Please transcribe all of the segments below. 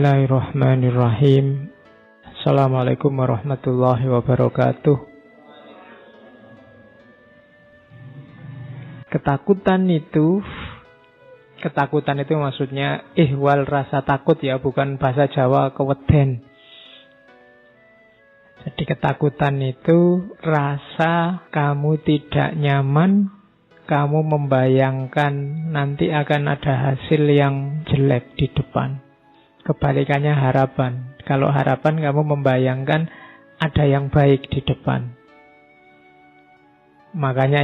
Bismillahirrahmanirrahim. Assalamualaikum warahmatullahi wabarakatuh. Ketakutan itu maksudnya ihwal rasa takut ya, bukan bahasa Jawa keweden. Jadi ketakutan itu rasa kamu tidak nyaman, kamu membayangkan nanti akan ada hasil yang jelek di depan. Kebalikannya harapan. Kalau harapan kamu membayangkan ada yang baik di depan. Makanya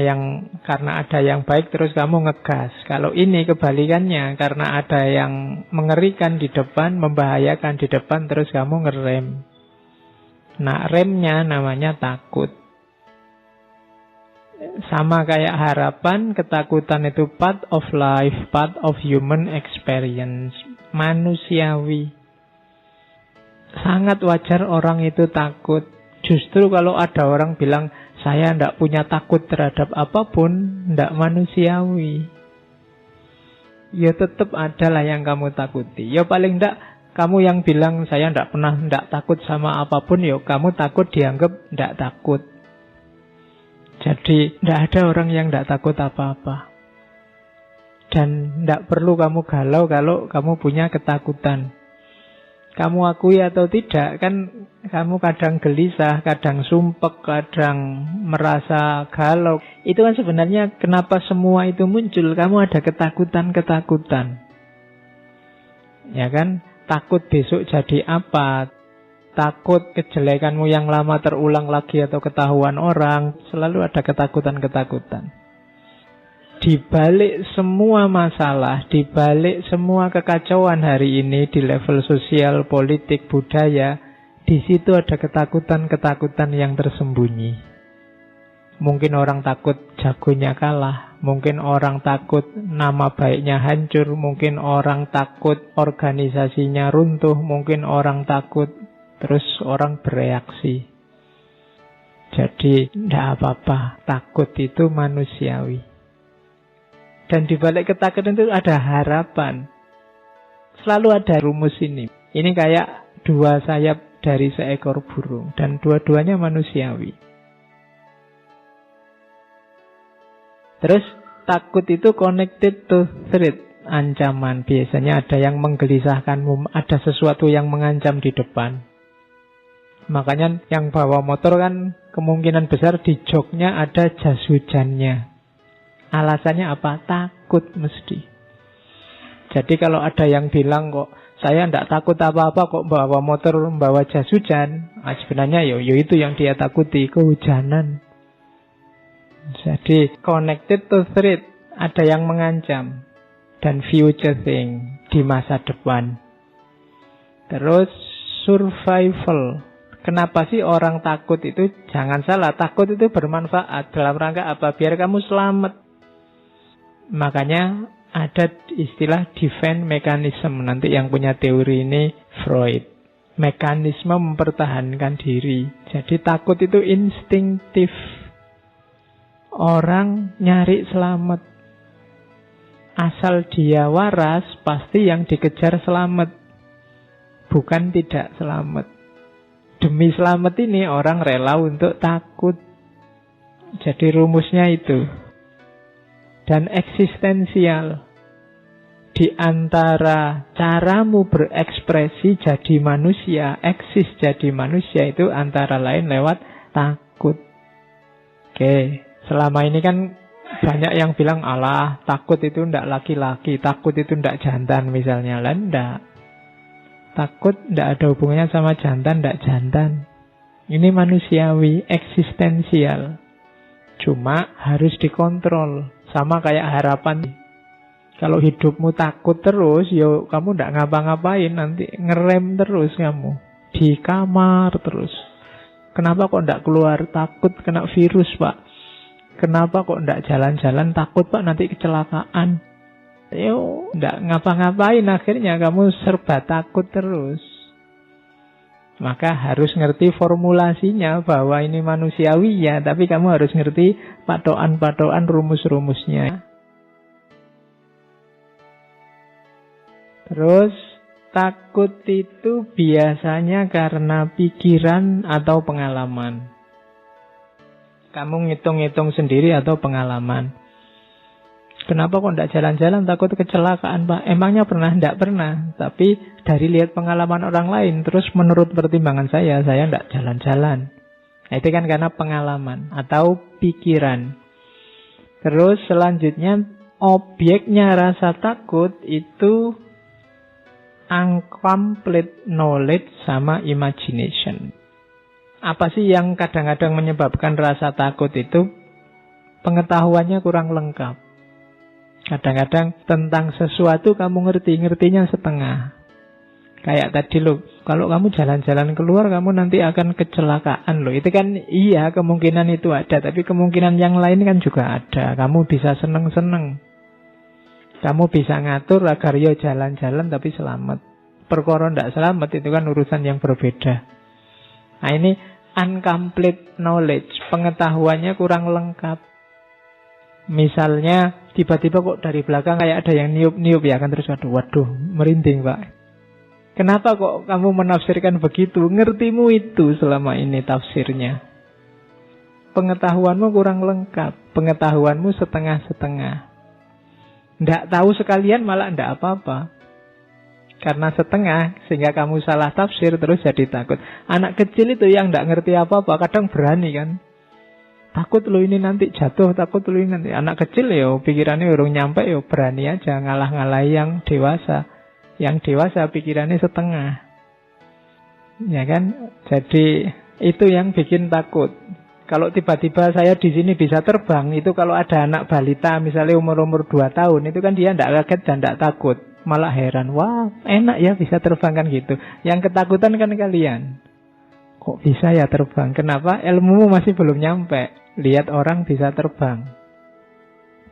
karena ada yang baik terus kamu ngegas. Kalau ini kebalikannya, karena ada yang mengerikan di depan, membahayakan di depan, terus kamu ngerem. Nah, remnya namanya takut. Sama kayak harapan, ketakutan itu part of life, part of human experience. Manusiawi. Sangat wajar orang itu takut. Justru kalau ada orang bilang, saya tidak punya takut terhadap apapun, tidak manusiawi. Ya tetap adalah yang kamu takuti. Ya paling tidak, kamu yang bilang saya tidak takut sama apapun, ya kamu takut dianggap tidak takut. Jadi tidak ada orang yang tidak takut apa-apa. Dan tidak perlu kamu galau kalau kamu punya ketakutan. Kamu akui atau tidak, kan kamu kadang gelisah, kadang sumpek, kadang merasa galau. Itu kan sebenarnya kenapa semua itu muncul. Kamu ada ketakutan-ketakutan. Ya kan? Takut besok jadi apa? Takut kejelekanmu yang lama terulang lagi atau ketahuan orang. Selalu ada ketakutan-ketakutan. Di balik semua masalah, di balik semua kekacauan hari ini di level sosial, politik, budaya, di situ ada ketakutan-ketakutan yang tersembunyi. Mungkin orang takut jagonya kalah, mungkin orang takut nama baiknya hancur, mungkin orang takut organisasinya runtuh, mungkin orang takut, terus orang bereaksi. Jadi tidak apa-apa, takut itu manusiawi. Dan di balik ketakutan itu ada harapan. Selalu ada rumus ini. Ini kayak dua sayap dari seekor burung. Dan dua-duanya manusiawi. Terus takut itu connected to threat. Ancaman. Biasanya ada yang menggelisahkanmu. Ada sesuatu yang mengancam di depan. Makanya yang bawa motor kan kemungkinan besar di joknya ada jas hujannya. Alasannya apa? Takut mesti. Jadi kalau ada yang bilang kok saya tidak takut apa-apa kok bawa motor, membawa jas hujan, sebenarnya yo itu yang dia takuti, kehujanan. Jadi connected to threat, ada yang mengancam, dan future thing, di masa depan. Terus survival. Kenapa sih orang takut itu? Jangan salah, takut itu bermanfaat. Dalam rangka apa? Biar kamu selamat. Makanya ada istilah defense mechanism. Nanti yang punya teori ini Freud. Mekanisme mempertahankan diri. Jadi takut itu instinktif. Orang nyari selamat. Asal dia waras, pasti yang dikejar selamat. Bukan tidak selamat. Demi selamat ini orang rela untuk takut. Jadi rumusnya itu. Dan eksistensial. Di antara caramu berekspresi jadi manusia, eksis jadi manusia itu antara lain lewat takut. Oke, selama ini kan banyak yang bilang, alah takut itu ndak laki-laki, takut itu ndak jantan misalnya. Lah ndak. Takut ndak ada hubungannya sama jantan, ndak jantan. Ini manusiawi, eksistensial. Cuma harus dikontrol. Sama kayak harapan. Kalau hidupmu takut terus, yo kamu ndak ngapa-ngapain, nanti ngerem terus kamu. Di kamar terus. Kenapa kok ndak keluar? Takut kena virus, Pak. Kenapa kok ndak jalan-jalan? Takut, Pak, nanti kecelakaan. Yo, ndak ngapa-ngapain, akhirnya kamu serba takut terus. Maka harus ngerti formulasinya bahwa ini manusiawi ya, tapi kamu harus ngerti patokan-patokan rumus-rumusnya. Terus Takut itu biasanya karena pikiran atau pengalaman. Kamu ngitung-ngitung sendiri atau pengalaman. Kenapa kok tidak jalan-jalan? Takut kecelakaan, Pak. Emangnya pernah? Tidak pernah. Tapi dari lihat pengalaman orang lain, terus menurut pertimbangan saya tidak jalan-jalan. Nah, itu kan karena pengalaman atau pikiran. Terus selanjutnya, objeknya rasa takut itu incomplete knowledge sama imagination. Apa sih yang kadang-kadang menyebabkan rasa takut itu? Pengetahuannya kurang lengkap. Kadang-kadang tentang sesuatu kamu ngertinya setengah. Kayak tadi loh, kalau kamu jalan-jalan keluar kamu nanti akan kecelakaan loh. Itu kan iya, kemungkinan itu ada, tapi kemungkinan yang lain kan juga ada. Kamu bisa seneng-seneng. Kamu bisa ngatur agar yo jalan-jalan tapi selamat. Perkara ndak selamat itu kan urusan yang berbeda. Nah ini incomplete knowledge, pengetahuannya kurang lengkap. Misalnya tiba-tiba kok dari belakang kayak ada yang niup-niup ya kan, terus waduh merinding Pak. Kenapa kok kamu menafsirkan begitu? Ngertimu itu selama ini tafsirnya. Pengetahuanmu kurang lengkap, pengetahuanmu setengah-setengah. Nggak tahu sekalian malah nggak apa-apa. Karena setengah, sehingga kamu salah tafsir terus jadi takut. Anak kecil itu yang nggak ngerti apa-apa, kadang berani kan. Takut lo ini nanti jatuh, takut lo ini nanti. Anak kecil ya pikirannya urung nyampe ya berani aja ngalah-ngalahi yang dewasa. Yang dewasa pikirannya setengah. Ya kan? Jadi itu yang bikin takut. Kalau tiba-tiba saya di sini bisa terbang, itu kalau ada anak balita misalnya umur-umur 2 tahun, itu kan dia tidak kaget dan tidak takut. Malah heran, wah enak ya bisa terbang kan gitu. Yang ketakutan kan kalian. Kok bisa ya terbang? Kenapa? Ilmumu masih belum nyampe. Lihat orang bisa terbang.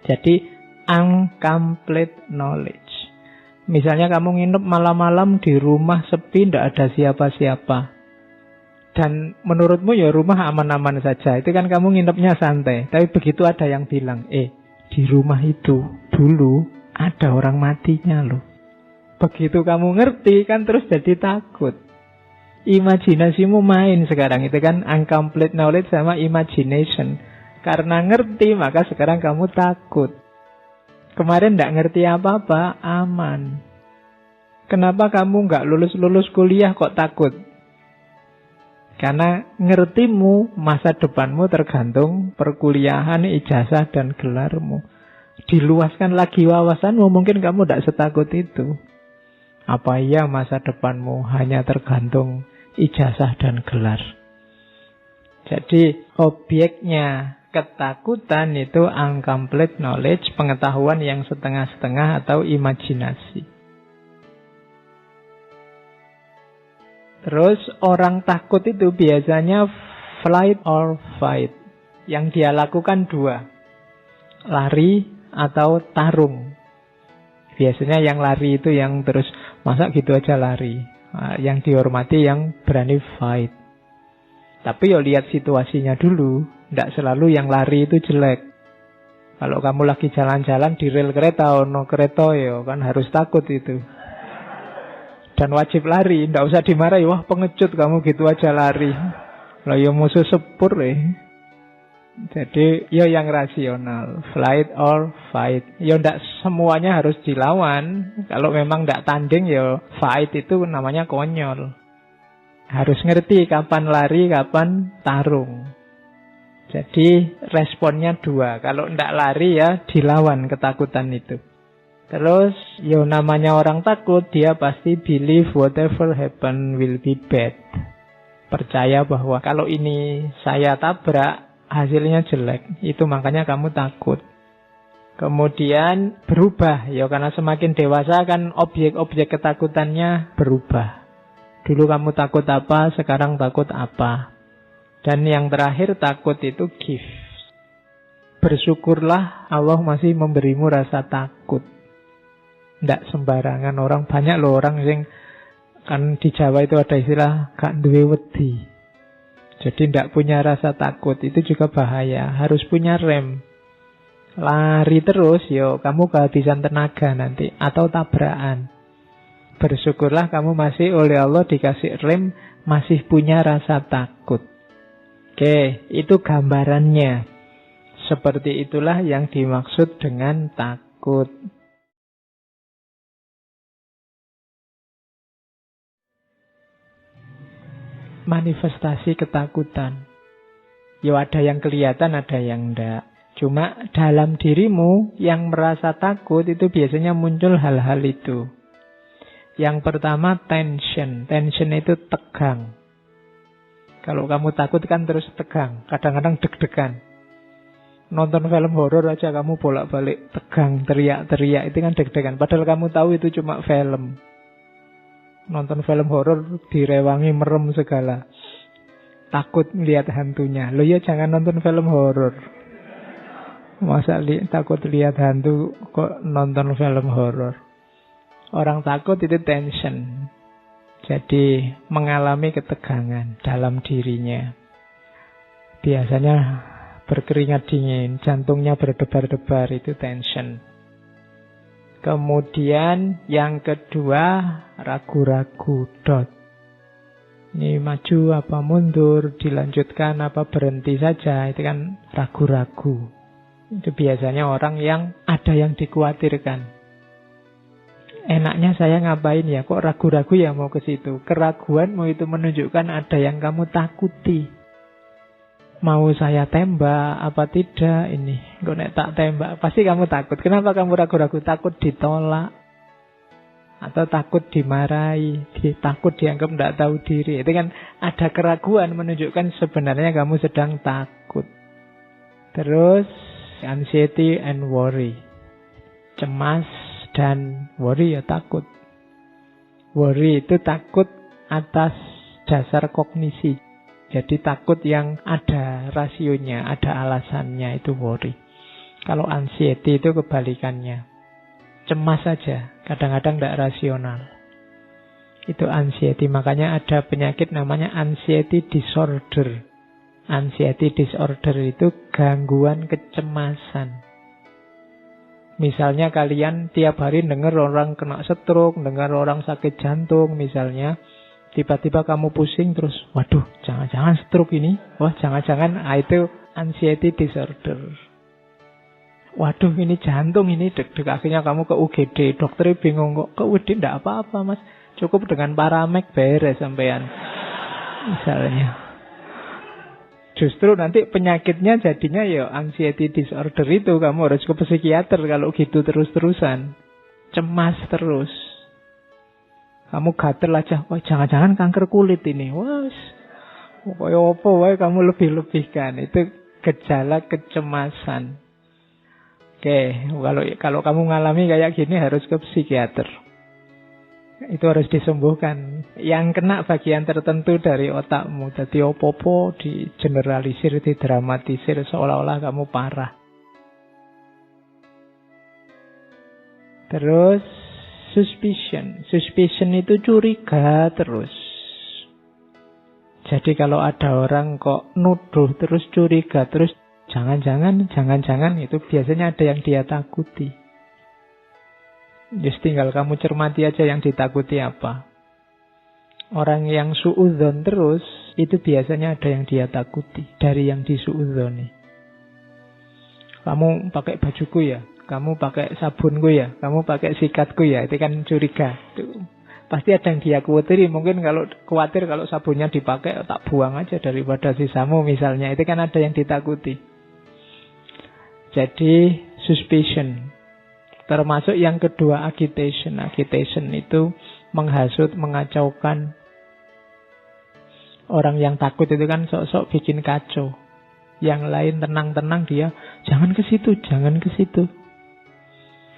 Jadi, incomplete knowledge. Misalnya kamu nginep malam-malam di rumah sepi, tidak ada siapa-siapa. Dan menurutmu ya rumah aman-aman saja. Itu kan kamu nginepnya santai. Tapi begitu ada yang bilang, di rumah itu dulu ada orang matinya loh. Begitu kamu ngerti kan terus jadi takut. Imajinasimu main sekarang. Itu kan incomplete knowledge sama imagination. Karena ngerti maka sekarang kamu takut. Kemarin tidak ngerti apa-apa, aman. Kenapa kamu nggak lulus-lulus kuliah kok takut? Karena ngertimu, masa depanmu tergantung perkuliahan, ijazah, dan gelarmu. Diluaskan lagi wawasanmu, mungkin kamu tidak setakut itu. Apa iya masa depanmu hanya tergantung ijazah dan gelar? Jadi objeknya ketakutan itu incomplete knowledge, pengetahuan yang setengah-setengah atau imajinasi. Terus orang takut itu biasanya flight or fight. Yang dia lakukan 2. Lari atau tarung. Biasanya yang lari itu yang terus, masa gitu aja lari. Yang dihormati yang berani fight. Tapi ya lihat situasinya dulu. Tidak selalu yang lari itu jelek. Kalau kamu lagi jalan-jalan di rel kereta, ono kereta ya kan harus takut itu. Dan wajib lari, tidak usah dimarahi. Wah pengecut kamu gitu aja lari. Lah ya musuh sepur Jadi ya yang rasional, flight or fight. Ya tidak semuanya harus dilawan. Kalau memang tidak tanding ya fight itu namanya konyol. Harus ngerti kapan lari, kapan tarung. Jadi responnya 2. Kalau tidak lari ya dilawan ketakutan itu. Terus, ya namanya orang takut, dia pasti believe whatever happen will be bad. Percaya bahwa kalau ini saya tabrak, hasilnya jelek. Itu makanya kamu takut. Kemudian berubah, ya karena semakin dewasa kan objek-objek ketakutannya berubah. Dulu kamu takut apa, sekarang takut apa. Dan yang terakhir takut itu gift. Bersyukurlah Allah masih memberimu rasa takut. Tidak sembarangan orang. Banyak loh orang yang kan di Jawa itu ada istilah gak duwe wedi. Jadi tidak punya rasa takut. Itu juga bahaya. Harus punya rem. Lari terus yo kamu kehabisan tenaga nanti. Atau tabrakan. Bersyukurlah kamu masih oleh Allah dikasih rem, masih punya rasa takut. Oke, itu gambarannya. Seperti itulah yang dimaksud dengan takut. Manifestasi ketakutan. Ya ada yang kelihatan, ada yang enggak. Cuma dalam dirimu yang merasa takut itu biasanya muncul hal-hal itu. Yang pertama tension. Tension itu tegang. Kalau kamu takut kan terus tegang. Kadang-kadang deg-degan. Nonton film horor aja kamu bolak-balik tegang, teriak-teriak. Itu kan deg-degan. Padahal kamu tahu itu cuma film. Nonton film horor direwangi merem segala. Takut melihat hantunya. Loh ya jangan nonton film horor. Masa takut lihat hantu kok nonton film horor. Orang takut itu tension. Jadi mengalami ketegangan dalam dirinya. Biasanya berkeringat dingin, jantungnya berdebar-debar, itu tension. Kemudian yang kedua ragu-ragu, doubt. Ini maju apa mundur, dilanjutkan apa berhenti saja, itu kan ragu-ragu. Itu biasanya orang yang ada yang dikhawatirkan. Enaknya saya ngapain ya, kok ragu-ragu ya mau ke situ. Keraguanmu itu menunjukkan ada yang kamu takuti. Mau saya tembak apa tidak ini? Kok nek tak tembak pasti kamu takut. Kenapa kamu ragu-ragu? Takut ditolak atau takut dimarahi, takut dianggap tidak tahu diri. Itu kan ada keraguan menunjukkan sebenarnya kamu sedang takut. Terus anxiety and worry. Cemas dan worry ya takut. Worry itu takut atas dasar kognisi. Jadi takut yang ada rasionya, ada alasannya, itu worry. Kalau anxiety itu kebalikannya. Cemas saja, kadang-kadang tidak rasional. Itu anxiety, makanya ada penyakit namanya anxiety disorder. Anxiety disorder itu gangguan kecemasan. Misalnya kalian tiap hari dengar orang kena stroke, dengar orang sakit jantung misalnya. Tiba-tiba kamu pusing terus, waduh, jangan-jangan stroke ini. Wah, jangan-jangan, itu anxiety disorder. Waduh, ini jantung, ini deg-deg. Akhirnya kamu ke UGD. Dokternya bingung kok, ke UGD tidak apa-apa mas. Cukup dengan Paramek beres sampean. Misalnya. Justru nanti penyakitnya jadinya ya anxiety disorder itu. Kamu harus ke psikiater kalau gitu terus-terusan. Cemas terus. Kamu gatel aja, wah jangan-jangan kanker kulit ini. Wah, pokoknya apa wae kamu lebih-lebihkan. Itu gejala kecemasan. Oke, kalau kamu ngalami kayak gini harus ke psikiater. Itu harus disembuhkan. Yang kena bagian tertentu dari otakmu. Jadi opo-opo di generalisir, didramatisir seolah-olah kamu parah. Terus suspicion. Suspicion itu curiga terus. Jadi kalau ada orang kok nuduh terus curiga terus jangan-jangan itu biasanya ada yang dia takuti. Just tinggal kamu cermati aja yang ditakuti apa. Orang yang suudzon terus itu biasanya ada yang dia takuti dari yang disuudzoni. Kamu pakai bajuku ya? Kamu pakai sabunku ya, kamu pakai sikatku ya, itu kan curiga. Tuh. Pasti ada yang dia khawatiri. Mungkin kalau khawatir kalau sabunnya dipakai, tak buang aja daripada sisamu misalnya. Itu kan ada yang ditakuti. Jadi suspicion. Termasuk yang kedua agitation. Agitation itu menghasut, mengacaukan. Orang yang takut itu kan sok-sok bikin kacau. Yang lain tenang-tenang dia, jangan ke situ, jangan ke situ.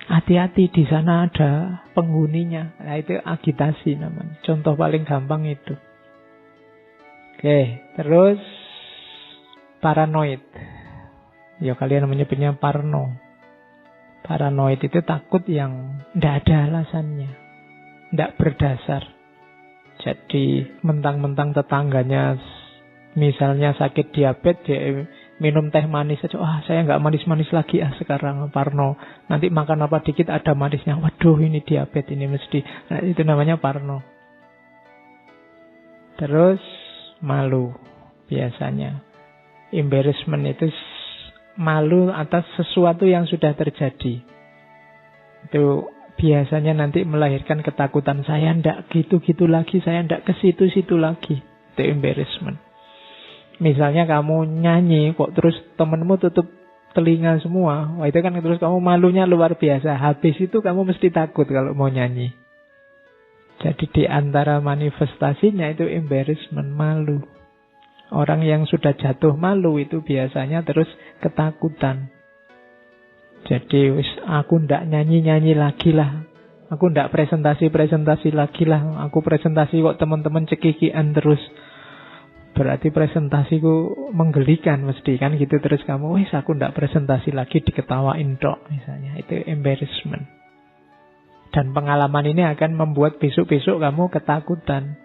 Hati-hati di sana ada penghuninya. Nah, itu agitasi namanya. Contoh paling gampang itu. Oke, terus paranoid. Ya kalian menyebutnya parno. Paranoid itu takut yang tidak ada alasannya, tidak berdasar. Jadi mentang-mentang tetangganya misalnya sakit diabetes, dia minum teh manis saja, saya nggak manis-manis lagi sekarang, parno. Nanti makan apa dikit ada manisnya, waduh ini diabetes ini mesti. Nah, itu namanya parno. Terus malu biasanya. Embarrassment itu malu atas sesuatu yang sudah terjadi. Itu biasanya nanti melahirkan ketakutan, saya ndak gitu-gitu lagi, saya ndak ke situ-situ lagi. Itu embarrassment. Misalnya kamu nyanyi kok terus temenmu tutup telinga semua, wah itu kan terus kamu malunya luar biasa. Habis itu kamu mesti takut kalau mau nyanyi. Jadi di antara manifestasinya itu embarrassment, malu. Orang yang sudah jatuh malu itu biasanya terus ketakutan. Jadi aku ndak nyanyi-nyanyi lagi lah, aku ndak presentasi-presentasi lagi lah, aku presentasi kok teman-teman cekikian terus. Berarti presentasiku menggelikan mesti kan gitu. Terus kamu, aku ndak presentasi lagi, diketawain tok misalnya. Itu embarrassment. Dan pengalaman ini akan membuat besok-besok kamu ketakutan.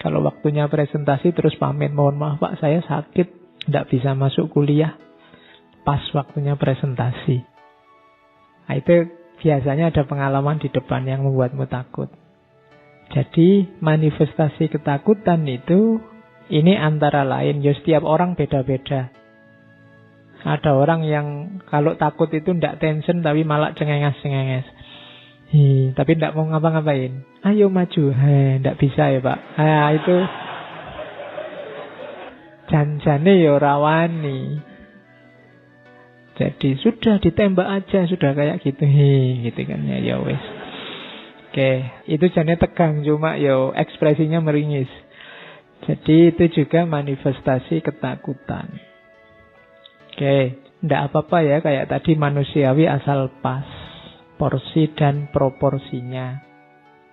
Kalau waktunya presentasi terus pamit, mohon maaf Pak, saya sakit, ndak bisa masuk kuliah pas waktunya presentasi. Nah, itu biasanya ada pengalaman di depan yang membuatmu takut. Jadi manifestasi ketakutan itu ini antara lain, ya setiap orang beda-beda. Ada orang yang kalau takut itu ndak tension tapi malah cengenges-cengenges. Tapi ndak mau ngapa-ngapain. Ayo maju. Ndak bisa ya Pak. Itu janjane ya rawani. Jadi sudah ditembak aja, sudah kayak gitu. Gitu kan ya wes. Oke, itu jane tegang cuma ya ekspresinya meringis. Jadi itu juga manifestasi ketakutan. Oke, ndak apa-apa ya, kayak tadi manusiawi asal pas. Porsi dan proporsinya.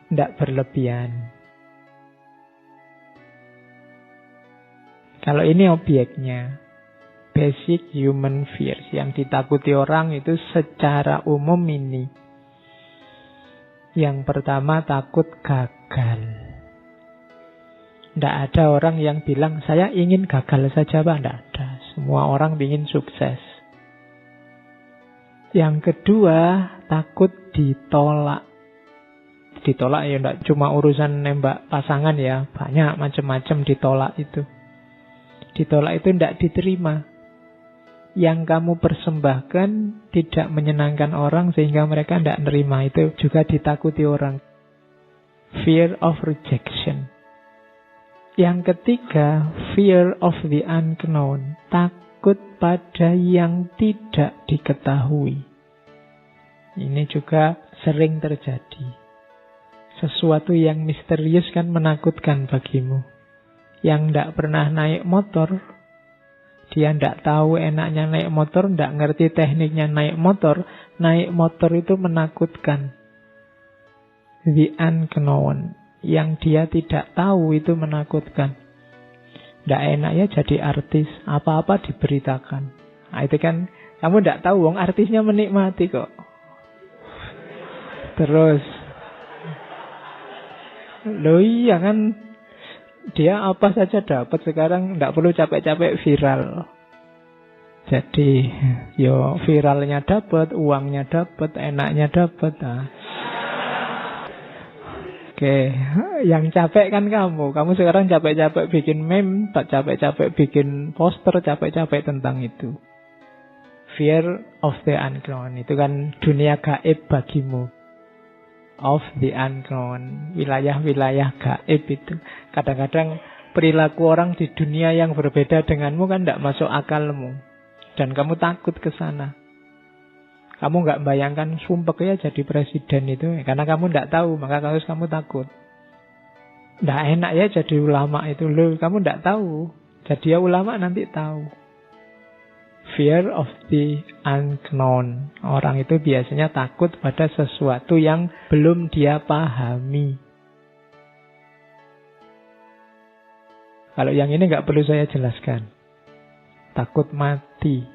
Ndak berlebihan. Kalau ini objeknya. Basic human fears. Yang ditakuti orang itu secara umum ini. Yang pertama takut gagal. Tidak ada orang yang bilang, saya ingin gagal saja Pak. Tidak ada. Semua orang ingin sukses. Yang kedua, takut ditolak. Ditolak ya tidak cuma urusan nembak pasangan ya. Banyak macam-macam ditolak itu. Ditolak itu tidak diterima. Yang kamu persembahkan tidak menyenangkan orang sehingga mereka tidak nerima. Itu juga ditakuti orang. Fear of rejection. Yang ketiga, fear of the unknown. Takut pada yang tidak diketahui. Ini juga sering terjadi. Sesuatu yang misterius kan menakutkan bagimu. Yang tidak pernah naik motor, dia tidak tahu enaknya naik motor, tidak ngerti tekniknya naik motor itu menakutkan. The unknown. Yang dia tidak tahu itu menakutkan. Tidak enak ya jadi artis, apa-apa diberitakan. Nah, itu kan kamu tidak tahu, wong artisnya menikmati kok. Terus, loh iya kan, dia apa saja dapat sekarang, tidak perlu capek-capek viral. Jadi, yo viralnya dapat, uangnya dapat, enaknya dapat. Nah. Oke, yang capek kan kamu. Kamu sekarang capek-capek bikin meme, capek-capek bikin poster, capek-capek tentang itu. Fear of the unknown. Itu kan dunia gaib bagimu. Of the unknown. Wilayah-wilayah gaib itu. Kadang-kadang perilaku orang di dunia yang berbeda denganmu kan tidak masuk akalmu. Dan kamu takut ke sana. Kamu nggak bayangkan sumpek ya jadi presiden itu. Karena kamu nggak tahu, maka harus kamu takut. Nggak enak ya jadi ulama itu. Loh, kamu nggak tahu. Jadi ya ulama nanti tahu. Fear of the unknown. Orang itu biasanya takut pada sesuatu yang belum dia pahami. Kalau yang ini nggak perlu saya jelaskan. Takut mati.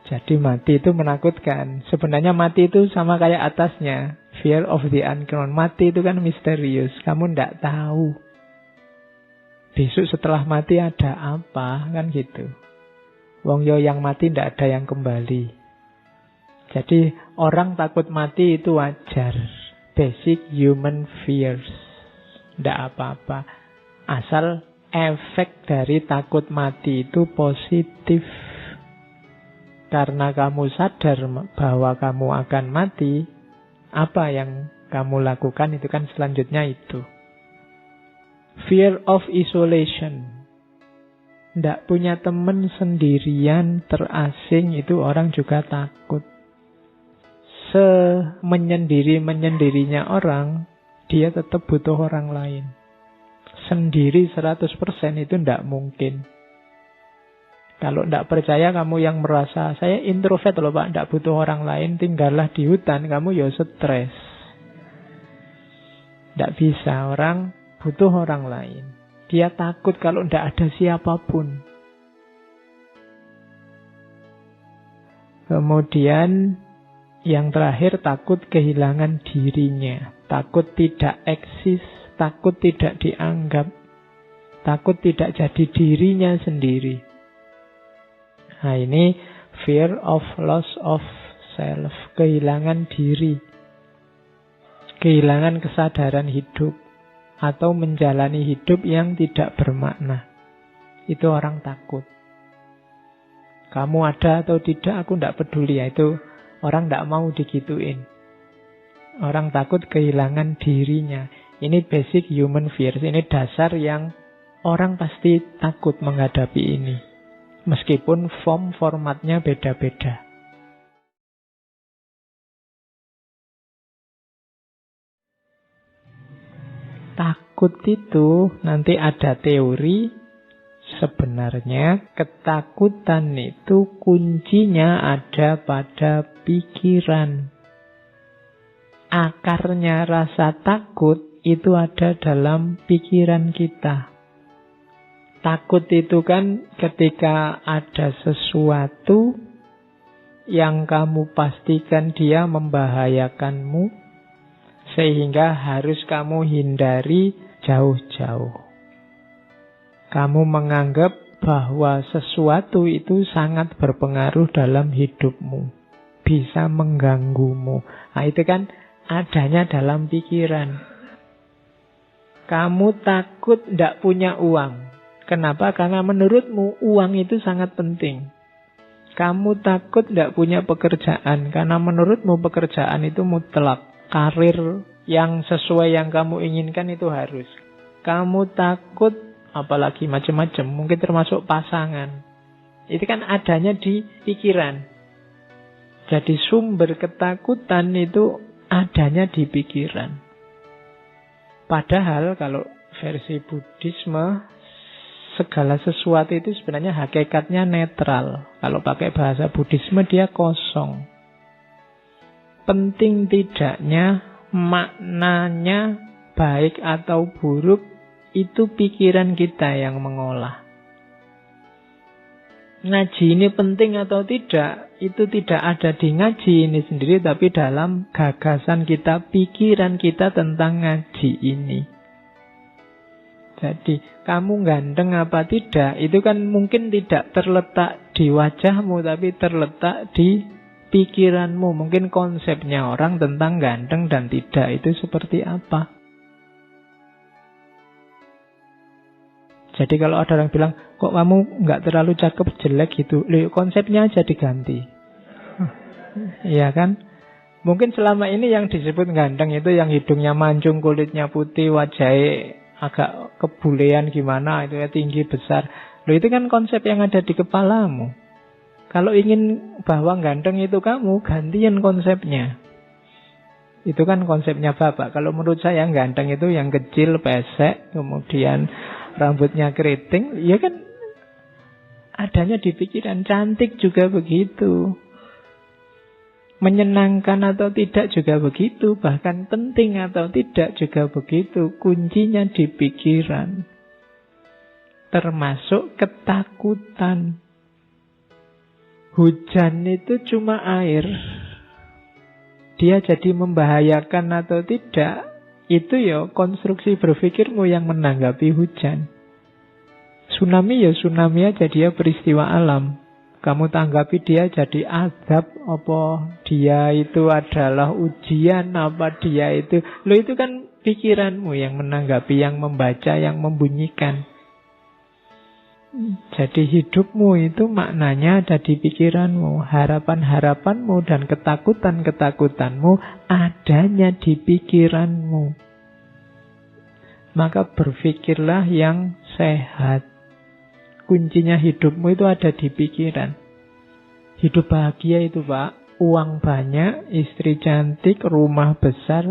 Jadi mati itu menakutkan. Sebenarnya mati itu sama kayak atasnya. Fear of the unknown. Mati itu kan misterius. Kamu tidak tahu. Besok setelah mati ada apa. Kan gitu. Wong yo yang mati ndak ada yang kembali. Jadi orang takut mati itu wajar. Basic human fears. Ndak apa-apa. Asal efek dari takut mati itu positif. Karena kamu sadar bahwa kamu akan mati, apa yang kamu lakukan itu kan selanjutnya itu. Fear of isolation. Ndak punya teman, sendirian, terasing, itu orang juga takut. Semenyendiri-menyendirinya orang, dia tetap butuh orang lain. Sendiri 100% itu ndak mungkin. Kalau ndak percaya kamu yang merasa, saya introvert loh Pak, ndak butuh orang lain, tinggallah di hutan, kamu ya stres. Ndak bisa, orang butuh orang lain. Dia takut kalau tidak ada siapapun. Kemudian yang terakhir takut kehilangan dirinya. Takut tidak eksis, takut tidak dianggap, takut tidak jadi dirinya sendiri. Nah ini fear of loss of self, kehilangan diri. Kehilangan kesadaran hidup. Atau menjalani hidup yang tidak bermakna. Itu orang takut. Kamu ada atau tidak, aku tidak peduli. Itu orang tidak mau digituin. Orang takut kehilangan dirinya. Ini basic human fears. Ini dasar yang orang pasti takut menghadapi ini. Meskipun formatnya beda-beda. Takut itu nanti ada teori, sebenarnya ketakutan itu kuncinya ada pada pikiran. Akarnya rasa takut itu ada dalam pikiran kita. Takut itu kan ketika ada sesuatu yang kamu pastikan dia membahayakanmu, sehingga harus kamu hindari jauh-jauh. Kamu menganggap bahwa sesuatu itu sangat berpengaruh dalam hidupmu. Bisa mengganggumu. Nah itu kan adanya dalam pikiran. Kamu takut tidak punya uang. Kenapa? Karena menurutmu uang itu sangat penting. Kamu takut tidak punya pekerjaan. Karena menurutmu pekerjaan itu mutlak. Karir yang sesuai yang kamu inginkan itu harus. Kamu takut, apalagi macam-macam, mungkin termasuk pasangan. Itu kan adanya di pikiran. Jadi sumber ketakutan itu adanya di pikiran. Padahal kalau versi Buddhisme, segala sesuatu itu sebenarnya hakikatnya netral. Kalau pakai bahasa Buddhisme dia kosong. Penting tidaknya, maknanya baik atau buruk, itu pikiran kita yang mengolah. Ngaji ini penting atau tidak, itu tidak ada di ngaji ini sendiri, tapi dalam gagasan kita, pikiran kita tentang ngaji ini. Jadi, kamu ganteng apa tidak, itu kan mungkin tidak terletak di wajahmu, tapi terletak di pikiranmu. Mungkin konsepnya orang tentang ganteng dan tidak itu seperti apa. Jadi kalau ada orang bilang, kok kamu nggak terlalu cakep, jelek gitu, konsepnya aja diganti. Iya kan? Mungkin selama ini yang disebut ganteng itu yang hidungnya mancung, kulitnya putih, wajahnya agak kebulean gimana, itu ya tinggi besar. Itu kan konsep yang ada di kepalamu. Kalau ingin bahwa ganteng itu kamu, gantian konsepnya. Itu kan konsepnya Bapak. Kalau menurut saya ganteng itu yang kecil, pesek, kemudian rambutnya keriting, ya kan adanya di pikiran. Cantik juga begitu. Menyenangkan atau tidak juga begitu. Bahkan penting atau tidak juga begitu. Kuncinya di pikiran. Termasuk ketakutan. Hujan itu cuma air. Dia jadi membahayakan atau tidak, itu ya konstruksi berpikirmu yang menanggapi hujan. Tsunami ya tsunami aja, dia peristiwa alam. Kamu tanggapi dia jadi azab, apa dia itu adalah ujian, apa dia itu. Lo itu kan pikiranmu yang menanggapi, yang membaca, yang membunyikan. Jadi hidupmu itu maknanya ada di pikiranmu. Harapan-harapanmu dan ketakutan-ketakutanmu adanya di pikiranmu. Maka berpikirlah yang sehat. Kuncinya hidupmu itu ada di pikiran. Hidup bahagia itu, Pak, uang banyak, istri cantik, rumah besar.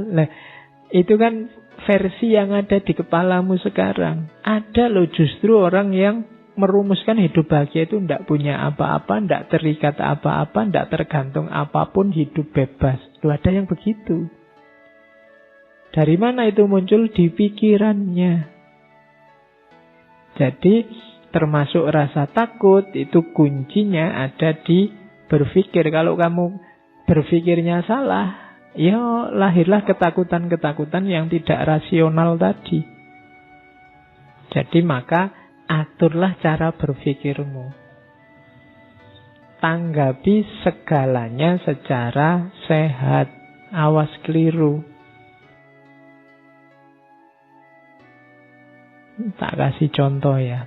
Itu kan versi yang ada di kepalamu sekarang. Ada loh justru orang yang merumuskan hidup bahagia itu tidak punya apa-apa, tidak terikat apa-apa, tidak tergantung apapun, hidup bebas. Loh, ada yang begitu. Dari mana itu muncul? Di pikirannya. Jadi termasuk rasa takut itu kuncinya ada di berpikir. Kalau kamu berpikirnya salah, ya lahirlah ketakutan-ketakutan yang tidak rasional tadi. Jadi maka aturlah cara berpikirmu. Tanggapi segalanya secara sehat. Awas keliru. Tak kasih contoh ya.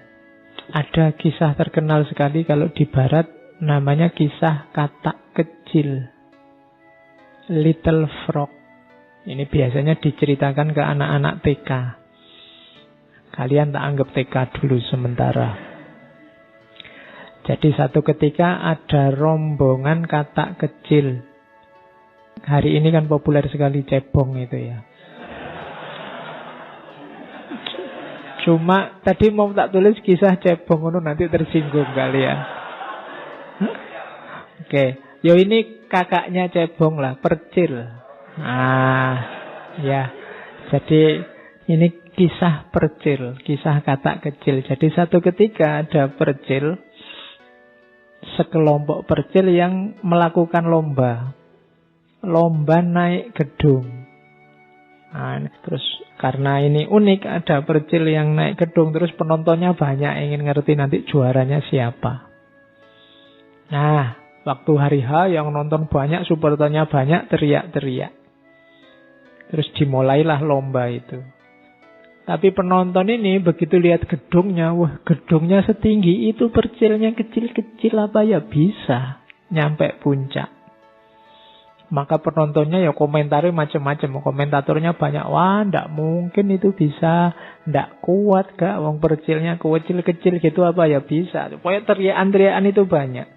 Ada kisah terkenal sekali kalau di barat, namanya kisah katak kecil, Little Frog. Ini biasanya diceritakan ke anak-anak TK. Kalian tak anggap TK dulu sementara. Jadi satu ketika ada rombongan katak kecil. Hari ini kan populer sekali cebong itu ya. Cuma tadi mau tak tulis kisah cebong itu nanti tersinggung kalian. Oke, yo ini kakaknya cebong lah, percil. Ya. Jadi ini kisah percil, kisah katak kecil. Jadi satu ketika ada percil, sekelompok percil yang melakukan lomba naik gedung. Terus karena ini unik, ada percil yang naik gedung, terus penontonnya banyak, ingin ngerti nanti juaranya siapa. Nah, waktu hari H yang nonton banyak, supporternya banyak, teriak-teriak. Terus dimulailah lomba itu. Tapi penonton ini begitu lihat gedungnya, wah gedungnya setinggi itu, percilnya kecil-kecil, apa ya bisa nyampe puncak. Maka penontonnya ya komentarnya macam-macam. Komentatornya banyak. Wah, ndak mungkin itu bisa. Ndak kuat gak. Wong percilnya kecil-kecil gitu apa ya bisa. Pokoknya teriakan-teriakan itu banyak.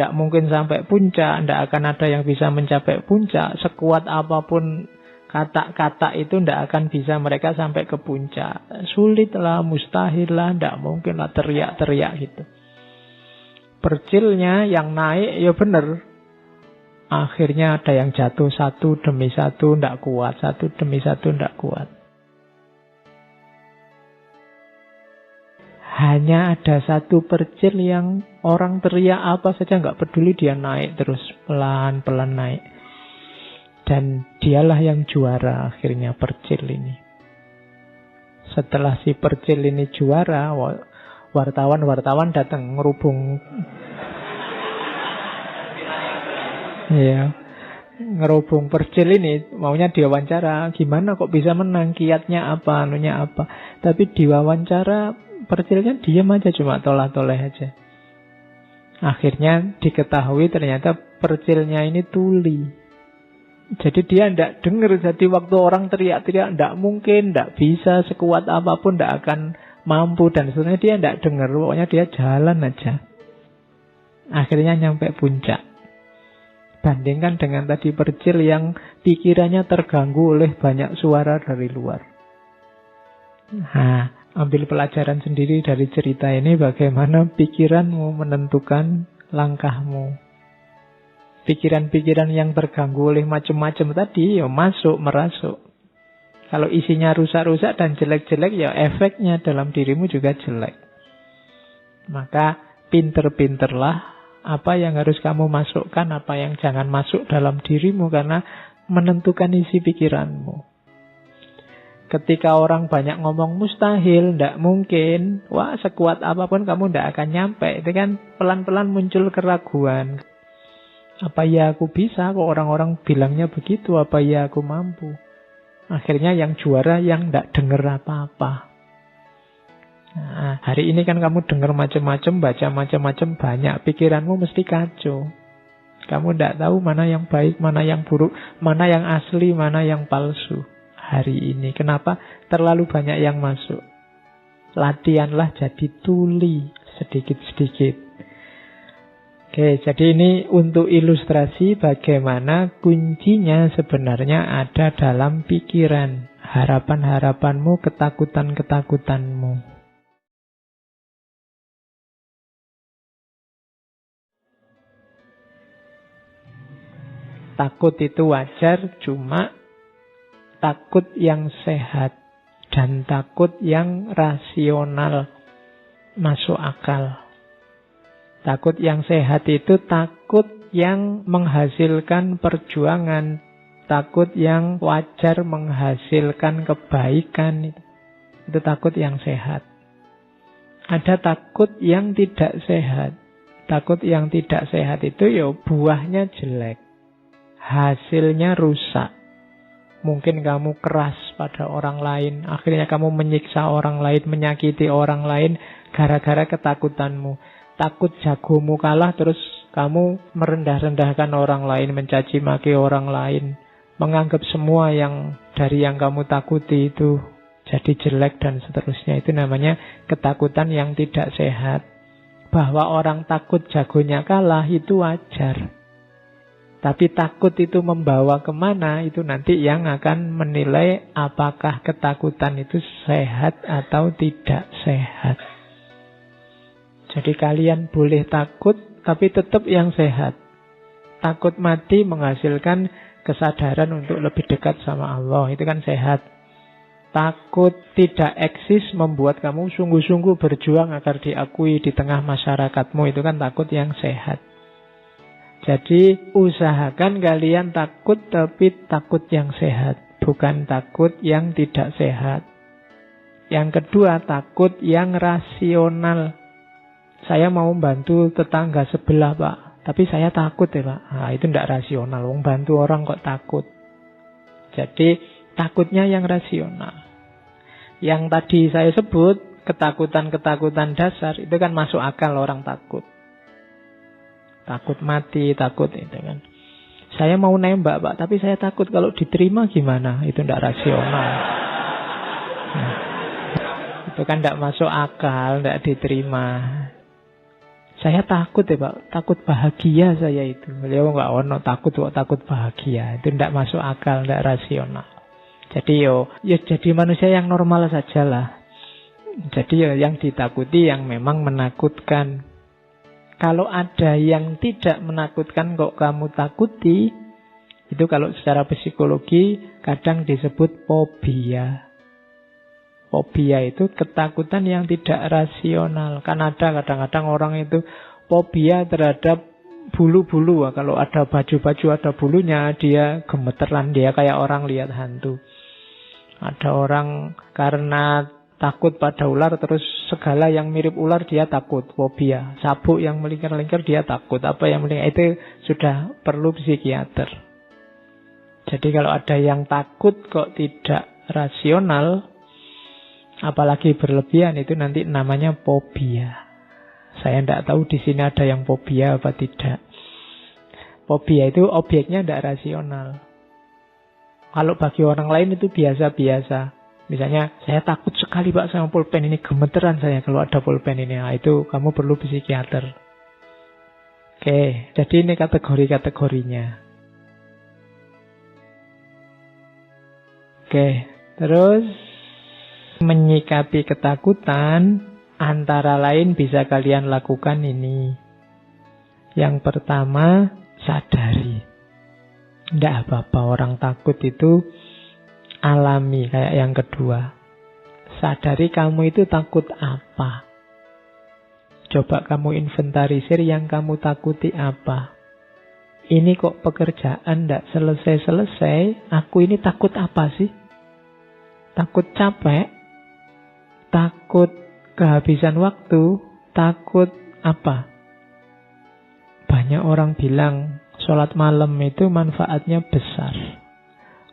Ndak mungkin sampai puncak. Ndak akan ada yang bisa mencapai puncak. Sekuat apapun kata-kata itu ndak akan bisa mereka sampai ke puncak. Sulit lah, mustahil lah, ndak mungkin lah, teriak-teriak gitu. Percilnya yang naik ya bener. Akhirnya ada yang jatuh satu demi satu, ndak kuat. Satu demi satu, ndak kuat. Hanya ada satu percil yang orang teriak apa saja nggak peduli, dia naik terus, pelan-pelan naik. Dan dialah yang juara akhirnya, percil ini. Setelah si percil ini juara, wartawan datang ngerubung. Ya, ngerubung percil ini, maunya diwawancara, gimana kok bisa menang, kiatnya apa, anunya apa. Tapi diwawancara percilnya diam aja, cuma tolah-toleh aja. Akhirnya diketahui ternyata percilnya ini tuli. Jadi dia tidak dengar. Jadi waktu orang teriak-teriak, tidak mungkin, tidak bisa, sekuat apapun tidak akan mampu, dan sebenarnya dia tidak dengar. Pokoknya dia jalan aja. Akhirnya nyampe puncak. Bandingkan dengan tadi percil yang pikirannya terganggu oleh banyak suara dari luar. Nah, ambil pelajaran sendiri dari cerita ini, bagaimana pikiranmu menentukan langkahmu. Pikiran-pikiran yang terganggu oleh macam-macam tadi, ya merasuk. Kalau isinya rusak-rusak dan jelek-jelek, ya efeknya dalam dirimu juga jelek. Maka pinter-pinterlah apa yang harus kamu masukkan, apa yang jangan masuk dalam dirimu, karena menentukan isi pikiranmu. Ketika orang banyak ngomong mustahil, ndak mungkin, wah sekuat apapun kamu ndak akan nyampe. Itu kan pelan-pelan muncul keraguan. Apa ya aku bisa, kok orang-orang bilangnya begitu, apa ya aku mampu. Akhirnya yang juara yang ndak dengar apa-apa. Nah, hari ini kan kamu dengar macam-macam, baca macam-macam, banyak, pikiranmu mesti kacau. Kamu ndak tahu mana yang baik, mana yang buruk, mana yang asli, mana yang palsu. Hari ini. Kenapa? Terlalu banyak yang masuk. Latihanlah jadi tuli sedikit-sedikit. Oke, jadi ini untuk ilustrasi bagaimana kuncinya sebenarnya ada dalam pikiran. Harapan-harapanmu, ketakutan-ketakutanmu. Takut itu wajar, cuma takut yang sehat dan takut yang rasional, masuk akal. Takut yang sehat itu takut yang menghasilkan perjuangan, takut yang wajar menghasilkan kebaikan. Itu takut yang sehat. Ada takut yang tidak sehat. Takut yang tidak sehat itu ya buahnya jelek, hasilnya rusak. Mungkin kamu keras pada orang lain, akhirnya kamu menyiksa orang lain, menyakiti orang lain gara-gara ketakutanmu. Takut jagomu kalah, terus kamu merendah-rendahkan orang lain, mencaci maki orang lain, menganggap semua yang dari yang kamu takuti itu jadi jelek dan seterusnya. Itu namanya ketakutan yang tidak sehat. Bahwa orang takut jagonya kalah itu wajar. Tapi takut itu membawa kemana, itu nanti yang akan menilai apakah ketakutan itu sehat atau tidak sehat. Jadi kalian boleh takut, tapi tetap yang sehat. Takut mati menghasilkan kesadaran untuk lebih dekat sama Allah, itu kan sehat. Takut tidak eksis membuat kamu sungguh-sungguh berjuang agar diakui di tengah masyarakatmu, itu kan takut yang sehat. Jadi usahakan kalian takut, tapi takut yang sehat, bukan takut yang tidak sehat. Yang kedua, takut yang rasional. Saya mau bantu tetangga sebelah, Pak, tapi saya takut ya, Pak. Nah, itu tidak rasional. Wong bantu orang kok takut. Jadi takutnya yang rasional. Yang tadi saya sebut ketakutan-ketakutan dasar itu kan masuk akal orang takut. Takut mati, takut itu kan. Saya mau nembak, Pak, tapi saya takut kalau diterima gimana? Itu tidak rasional. Nah, itu kan tidak masuk akal, tidak diterima. Saya takut ya, Pak, takut bahagia saya itu. Beliau nggak ono takut kok takut bahagia. Itu tidak masuk akal, tidak rasional. Jadi ya jadi manusia yang normal sajalah. Jadi yang ditakuti yang memang menakutkan. Kalau ada yang tidak menakutkan kok kamu takuti, itu kalau secara psikologi kadang disebut fobia. Fobia itu ketakutan yang tidak rasional. Kan ada kadang-kadang orang itu fobia terhadap bulu-bulu. Kalau ada baju-baju ada bulunya, dia gemeteran, dia kayak orang lihat hantu. Ada orang karena takut pada ular, terus segala yang mirip ular dia takut, fobia. Sabuk yang melingkar-lingkar dia takut. Apa yang melingkar itu sudah perlu psikiater. Jadi kalau ada yang takut kok tidak rasional, apalagi berlebihan, itu nanti namanya fobia. Saya tidak tahu di sini ada yang fobia apa tidak. Fobia itu objeknya tidak rasional. Kalau bagi orang lain itu biasa-biasa. Misalnya, saya takut sekali, Pak, sama pulpen ini, gemeteran saya kalau ada pulpen ini. Nah, itu kamu perlu psikiater. Oke, jadi ini kategori-kategorinya. Oke, terus menyikapi ketakutan antara lain bisa kalian lakukan ini. Yang pertama, sadari. Tidak apa-apa orang takut itu alami. Kayak yang kedua, sadari kamu itu takut apa. Coba kamu inventarisir yang kamu takuti apa. Ini kok pekerjaan tidak selesai-selesai, aku ini takut apa sih? Takut capek, takut kehabisan waktu, takut apa? Banyak orang bilang sholat malam itu manfaatnya besar.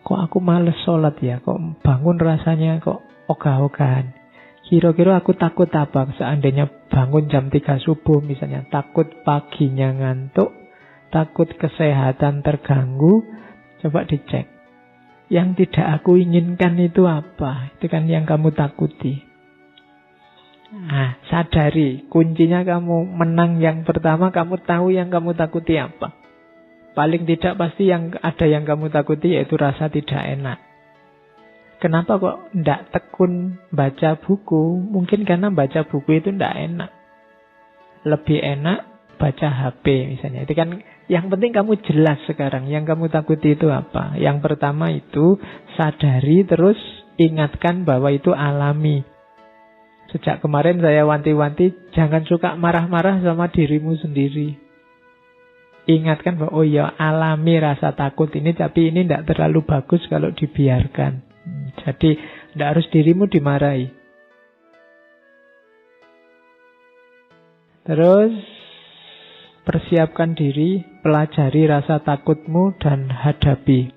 Kok aku males sholat ya? Kok bangun rasanya kok ogah-ogahan? Kira-kira aku takut apa? Seandainya bangun jam 3 subuh misalnya. Takut paginya ngantuk, takut kesehatan terganggu. Coba dicek. Yang tidak aku inginkan itu apa? Itu kan yang kamu takuti. Nah, sadari. Kuncinya kamu menang yang pertama, kamu tahu yang kamu takuti apa. Paling tidak pasti yang ada yang kamu takuti yaitu rasa tidak enak. Kenapa kok tidak tekun baca buku? Mungkin karena baca buku itu tidak enak. Lebih enak baca HP misalnya. Itu kan yang penting kamu jelas sekarang. Yang kamu takuti itu apa? Yang pertama itu sadari terus ingatkan bahwa itu alami. Sejak kemarin saya wanti-wanti jangan suka marah-marah sama dirimu sendiri. Ingatkan bahwa oh ya alami rasa takut ini, tapi ini tidak terlalu bagus kalau dibiarkan. Jadi tidak harus dirimu dimarahi. Terus persiapkan diri, pelajari rasa takutmu dan hadapi.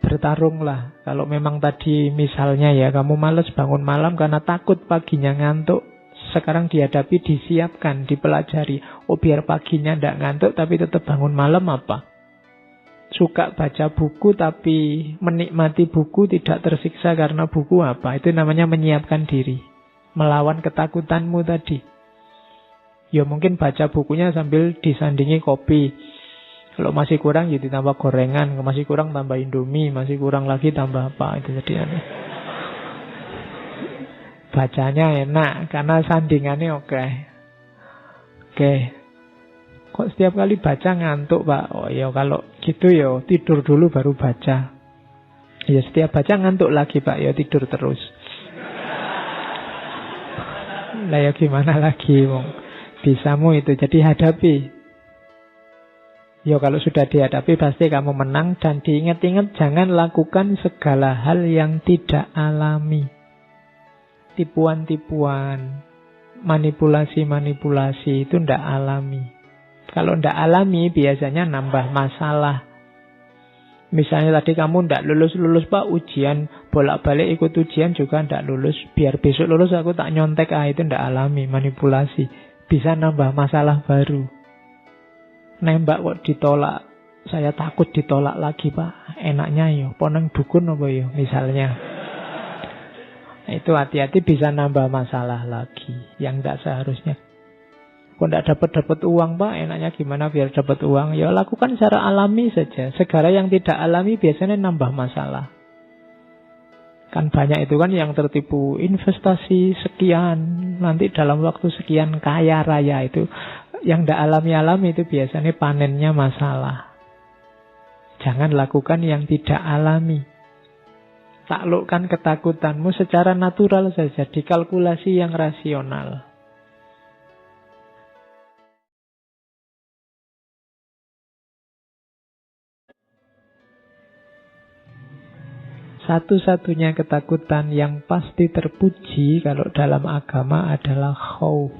Bertarunglah. Kalau memang tadi misalnya ya kamu malas bangun malam karena takut paginya ngantuk, sekarang dihadapi, disiapkan, dipelajari. Oh biar paginya tidak ngantuk tapi tetap bangun malam apa? Suka baca buku tapi menikmati buku, tidak tersiksa karena buku apa? Itu namanya menyiapkan diri. Melawan ketakutanmu tadi. Ya mungkin baca bukunya sambil disandingi kopi. Kalau masih kurang ya ditambah gorengan, masih kurang tambah Indomie, masih kurang lagi tambah apa. Itu jadi aneh. Bacanya enak karena sandingannya oke. Oke. Kok setiap kali baca ngantuk, Pak? Oh ya kalau gitu ya tidur dulu baru baca. Ya setiap baca ngantuk lagi, Pak. Ya tidur terus. Lah ya gimana lagi, Wong? Bisamu itu. Jadi hadapi. Ya kalau sudah dihadapi pasti kamu menang. Dan diingat-ingat jangan lakukan segala hal yang tidak alami. Tipuan-tipuan, manipulasi-manipulasi itu tidak alami. Kalau tidak alami biasanya nambah masalah. Misalnya tadi kamu tidak lulus-lulus Pak, ujian bolak-balik ikut ujian juga tidak lulus. Biar besok lulus aku tak nyontek, itu tidak alami, manipulasi. Bisa nambah masalah baru. Nembak kok ditolak, saya takut ditolak lagi Pak. Enaknya yo, poneng dukun apa yo misalnya. Itu hati-hati bisa nambah masalah lagi yang tidak seharusnya. Kok tidak dapat uang Pak, enaknya gimana biar dapat uang? Ya lakukan secara alami saja. Segala yang tidak alami biasanya nambah masalah. Kan banyak itu kan yang tertipu investasi sekian, nanti dalam waktu sekian kaya raya itu. Yang tidak alami-alami itu biasanya panennya masalah. Jangan lakukan yang tidak alami. Taklukkan ketakutanmu secara natural saja, dikalkulasi yang rasional. Satu-satunya ketakutan yang pasti terpuji kalau dalam agama adalah khauf.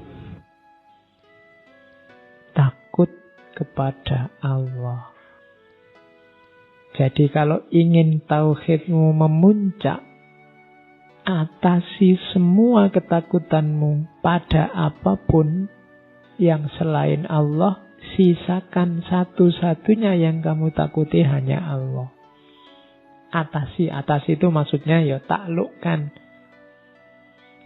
Takut kepada Allah. Jadi kalau ingin tauhidmu memuncak, atasi semua ketakutanmu pada apapun yang selain Allah, sisakan satu-satunya yang kamu takuti hanya Allah. Atasi itu maksudnya ya taklukkan.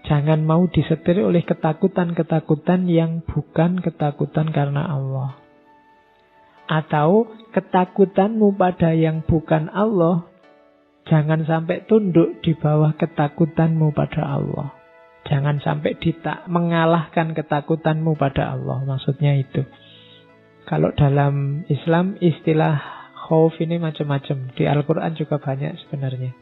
Jangan mau disetir oleh ketakutan-ketakutan yang bukan ketakutan karena Allah. Atau ketakutanmu pada yang bukan Allah, jangan sampai tunduk di bawah ketakutanmu pada Allah. Jangan sampai mengalahkan ketakutanmu pada Allah. Maksudnya itu. Kalau dalam Islam istilah khauf ini macam-macam. Di Al-Quran juga banyak sebenarnya.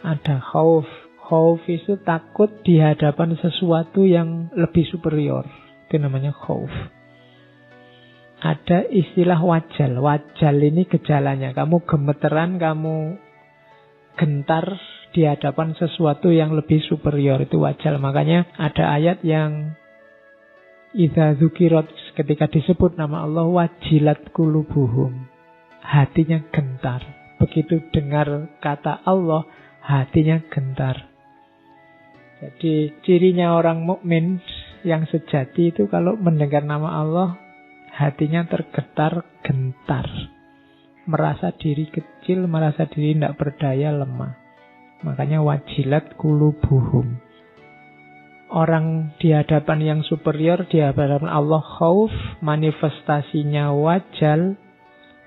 Ada khauf. Khauf itu takut di hadapan sesuatu yang lebih superior. Itu namanya khauf. Ada istilah wajal. Wajal ini gejalanya. Kamu gemeteran, kamu gentar di hadapan sesuatu yang lebih superior, itu wajal. Makanya ada ayat yang idza dzukirat, ketika disebut nama Allah, wajilat qulubuhum, hatinya gentar. Begitu dengar kata Allah, hatinya gentar. Jadi cirinya orang mukmin yang sejati itu kalau mendengar nama Allah, hatinya tergetar-gentar. Merasa diri kecil, merasa diri tidak berdaya, lemah. Makanya wajilat qulubuhum. Orang di hadapan yang superior, di hadapan Allah khauf, manifestasinya wajal,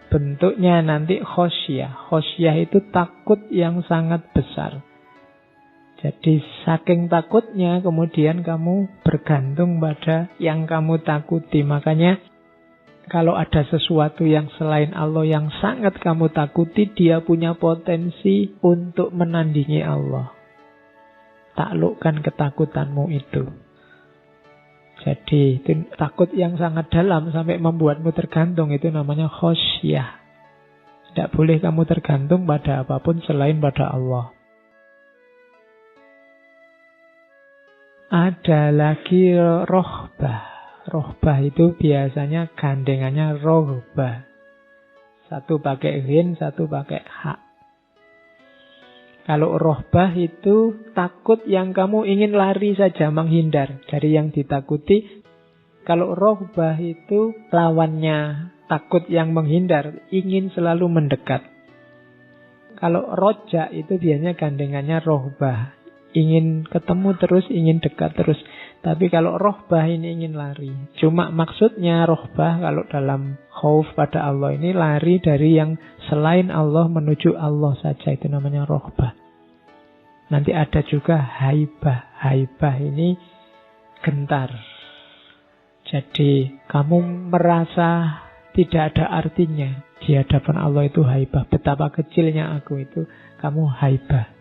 bentuknya nanti khosyah. Khosyah itu takut yang sangat besar. Jadi saking takutnya kemudian kamu bergantung pada yang kamu takuti. Makanya kalau ada sesuatu yang selain Allah yang sangat kamu takuti, dia punya potensi untuk menandingi Allah. Taklukkan ketakutanmu itu. Jadi itu takut yang sangat dalam sampai membuatmu tergantung, itu namanya khosyah. Tidak boleh kamu tergantung pada apapun selain pada Allah. Ada lagi rohbah. Rohbah itu biasanya gandengannya rohbah. Satu pakai ghin, satu pakai hak. Kalau rohbah itu takut yang kamu ingin lari saja, menghindar dari yang ditakuti. Kalau rohbah itu lawannya takut yang menghindar, ingin selalu mendekat. Kalau roja itu biasanya gandengannya rohbah. Ingin ketemu terus, ingin dekat terus. Tapi kalau rohbah ini ingin lari. Cuma maksudnya rohbah kalau dalam khauf pada Allah ini lari dari yang selain Allah menuju Allah saja. Itu namanya rohbah. Nanti ada juga haibah. Haibah ini gentar. Jadi kamu merasa tidak ada artinya. Di hadapan Allah itu haibah. Betapa kecilnya aku itu, kamu haibah.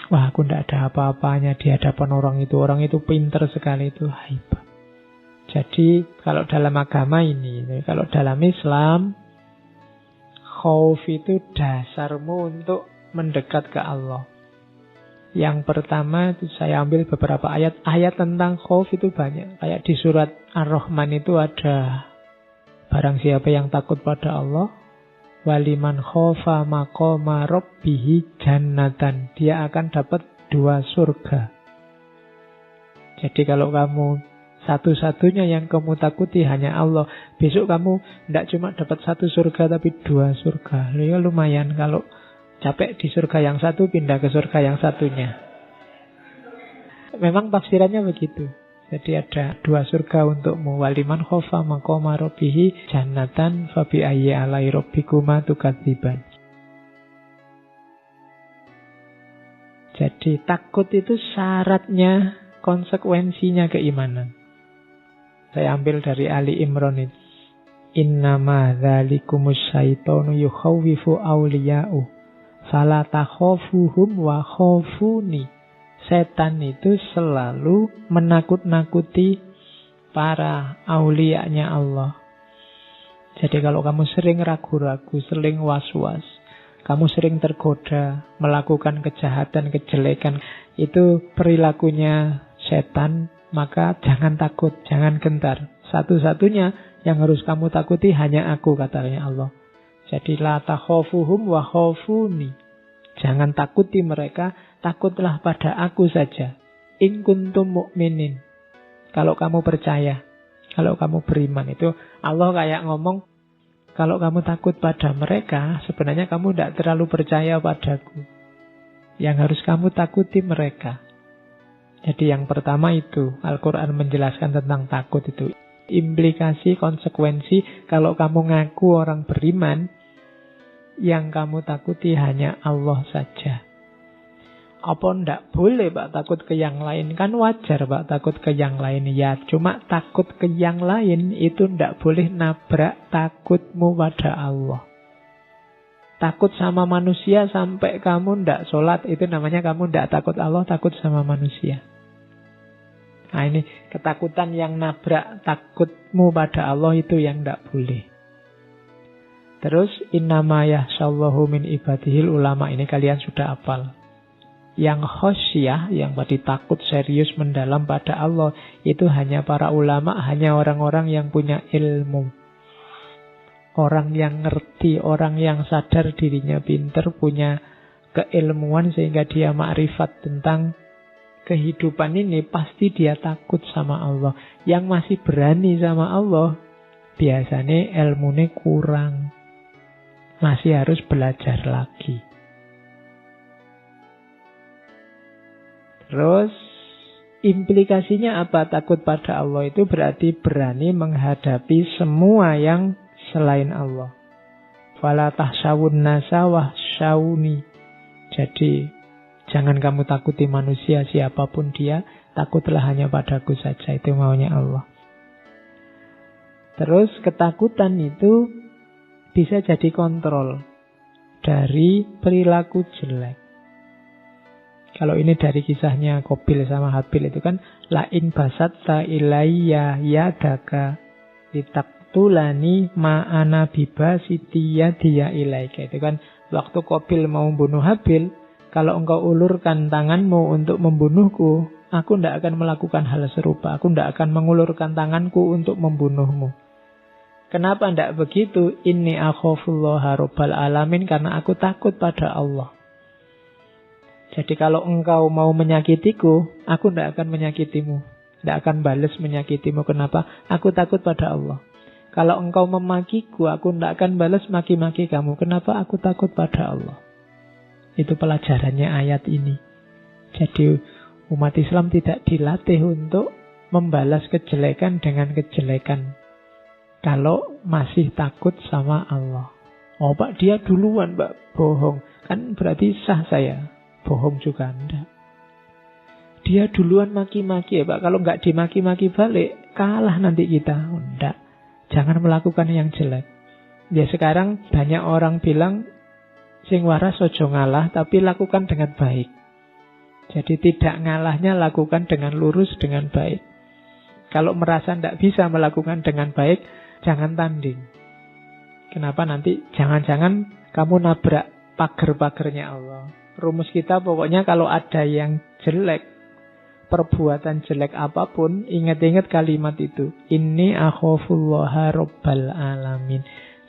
Wah, aku tidak ada apa-apanya di hadapan orang itu. Orang itu pintar sekali, itu haibah. Jadi kalau dalam agama ini, kalau dalam Islam, khauf itu dasarmu untuk mendekat ke Allah. Yang pertama itu saya ambil beberapa ayat. Ayat tentang khauf itu banyak. Kayak di surat Ar-Rahman itu ada, barang siapa yang takut pada Allah, waliman khofa maqama rabbihi jannatan, dia akan dapat 2 surga. Jadi kalau kamu satu-satunya yang kamu takuti hanya Allah, besok kamu tidak cuma dapat 1 surga tapi 2 surga. Ya lumayan, kalau capek di surga yang satu pindah ke surga yang satunya. Memang tafsirannya begitu. Jadi ada 2 surga untukmu. Waliman khofa maqama rabbihi jannatan fabi ayyi alai rabbikuma tukadziban. Jadi takut itu syaratnya, konsekuensinya keimanan. Saya ambil dari Ali Imran itu. Innama dzalikumus syaitonu yukhawwifu awliya'u fala takhafuhum wa khafuni. Setan itu selalu menakut-nakuti para aulianya Allah. Jadi kalau kamu sering ragu-ragu, sering was-was, kamu sering tergoda melakukan kejahatan, kejelekan, itu perilakunya setan, maka jangan takut, jangan gentar. Satu-satunya yang harus kamu takuti hanya aku, katanya Allah. Jadi la takhafuhum wa khafuni. Jangan takuti mereka, takutlah pada aku saja. In kuntum mu'minin. Kalau kamu percaya, kalau kamu beriman, itu Allah kayak ngomong, kalau kamu takut pada mereka, sebenarnya kamu tidak terlalu percaya padaku. Yang harus kamu takuti mereka. Jadi yang pertama itu, Al-Quran menjelaskan tentang takut itu. Implikasi, konsekuensi, kalau kamu ngaku orang beriman, yang kamu takuti hanya Allah saja. Apa ndak boleh Pak takut ke yang lain? Kan wajar Pak takut ke yang lain. Ya cuma takut ke yang lain itu ndak boleh nabrak takutmu pada Allah. Takut sama manusia sampai kamu ndak sholat, itu namanya kamu ndak takut Allah, takut sama manusia. Nah ini ketakutan yang nabrak takutmu pada Allah, itu yang ndak boleh. Terus innama yahsyallahu min ibadihil ulama, ini kalian sudah hafal. Yang khosyah, yang berarti takut serius mendalam pada Allah, itu hanya para ulama, hanya orang-orang yang punya ilmu. Orang yang ngerti, orang yang sadar dirinya pinter, punya keilmuan sehingga dia makrifat tentang kehidupan ini, pasti dia takut sama Allah. Yang masih berani sama Allah, biasanya ilmunya kurang. Masih harus belajar lagi. Terus implikasinya apa? Takut pada Allah itu berarti berani menghadapi semua yang selain Allah. Fala tahsyawun nasa wahsyawni. Jadi jangan kamu takuti manusia siapapun dia, takutlah hanya padaku saja. Itu maunya Allah. Terus ketakutan itu bisa jadi kontrol dari perilaku jelek. Kalau ini dari kisahnya Qabil sama Habil itu kan, la in basatta ilayya yadaka litaktulani ma ana bibasitiya dia ilaika. Itu kan waktu Qabil mau bunuh Habil, kalau engkau ulurkan tanganmu untuk membunuhku, aku tidak akan melakukan hal serupa. Aku tidak akan mengulurkan tanganku untuk membunuhmu. Kenapa tidak begitu? Inni akhafullaha rabbal alamin, karena aku takut pada Allah. Jadi kalau engkau mau menyakitiku, aku tidak akan menyakitimu. Tidak akan balas menyakitimu. Kenapa? Aku takut pada Allah. Kalau engkau memakiku, aku tidak akan balas maki-maki kamu. Kenapa? Aku takut pada Allah. Itu pelajarannya ayat ini. Jadi umat Islam tidak dilatih untuk membalas kejelekan dengan kejelekan. Kalau masih takut sama Allah. Oh Pak, dia duluan Pak, bohong. Kan berarti sah saya. Bohong juga enggak. Dia duluan maki-maki ya Pak. Kalau enggak dimaki-maki balik, kalah nanti kita. Oh, enggak. Jangan melakukan yang jelek. Ya sekarang banyak orang bilang, sing waras ojo ngalah, tapi lakukan dengan baik. Jadi tidak ngalahnya lakukan dengan lurus, dengan baik. Kalau merasa enggak bisa melakukan dengan baik, jangan tanding. Kenapa nanti? Jangan-jangan kamu nabrak pagar-pagarnya Allah. Rumus kita pokoknya kalau ada yang jelek, perbuatan jelek apapun, ingat-ingat kalimat itu. Inni akhafullaha rabbal alamin.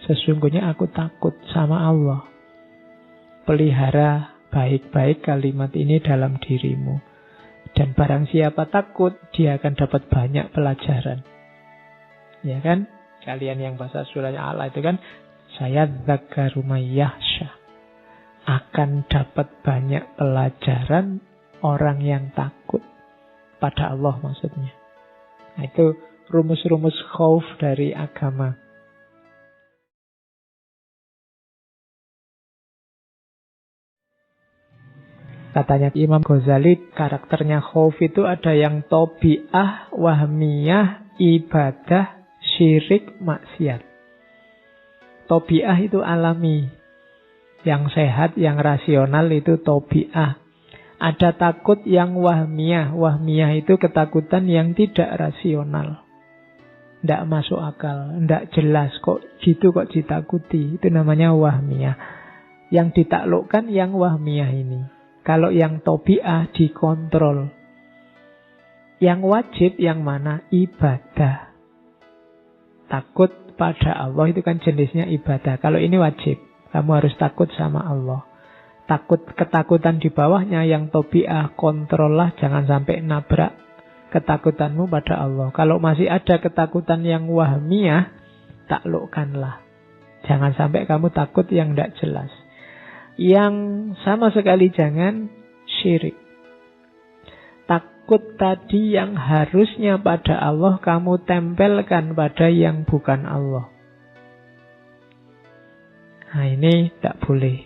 Sesungguhnya aku takut sama Allah. Pelihara baik-baik kalimat ini dalam dirimu. Dan barang siapa takut, dia akan dapat banyak pelajaran. Ya kan? Kalian yang bahasa surah Allah itu kan, saya dzakkaru may yakhsha. Akan dapat banyak pelajaran orang yang takut pada Allah maksudnya. Nah, itu rumus-rumus khauf dari agama. Katanya Imam Ghazali, karakternya khauf itu ada yang tobi'ah, wahmiyah, ibadah, syirik, maksiat. Tobi'ah itu alami. Yang sehat, yang rasional itu tobi'ah. Ada takut yang wahmiyah. Wahmiyah itu ketakutan yang tidak rasional. Tidak masuk akal, tidak jelas. Kok gitu kok ditakuti. Itu namanya wahmiyah. Yang ditaklukkan yang wahmiyah ini. Kalau yang tobi'ah dikontrol. Yang wajib yang mana? Ibadah. Takut pada Allah itu kan jenisnya ibadah. Kalau ini wajib. Kamu harus takut sama Allah. Takut ketakutan di bawahnya yang tobi'ah, kontrollah, jangan sampai nabrak ketakutanmu pada Allah. Kalau masih ada ketakutan yang wahmiyah, taklukkanlah. Jangan sampai kamu takut yang tidak jelas. Yang sama sekali jangan syirik. Takut tadi yang harusnya pada Allah, kamu tempelkan pada yang bukan Allah. Nah ini tidak boleh.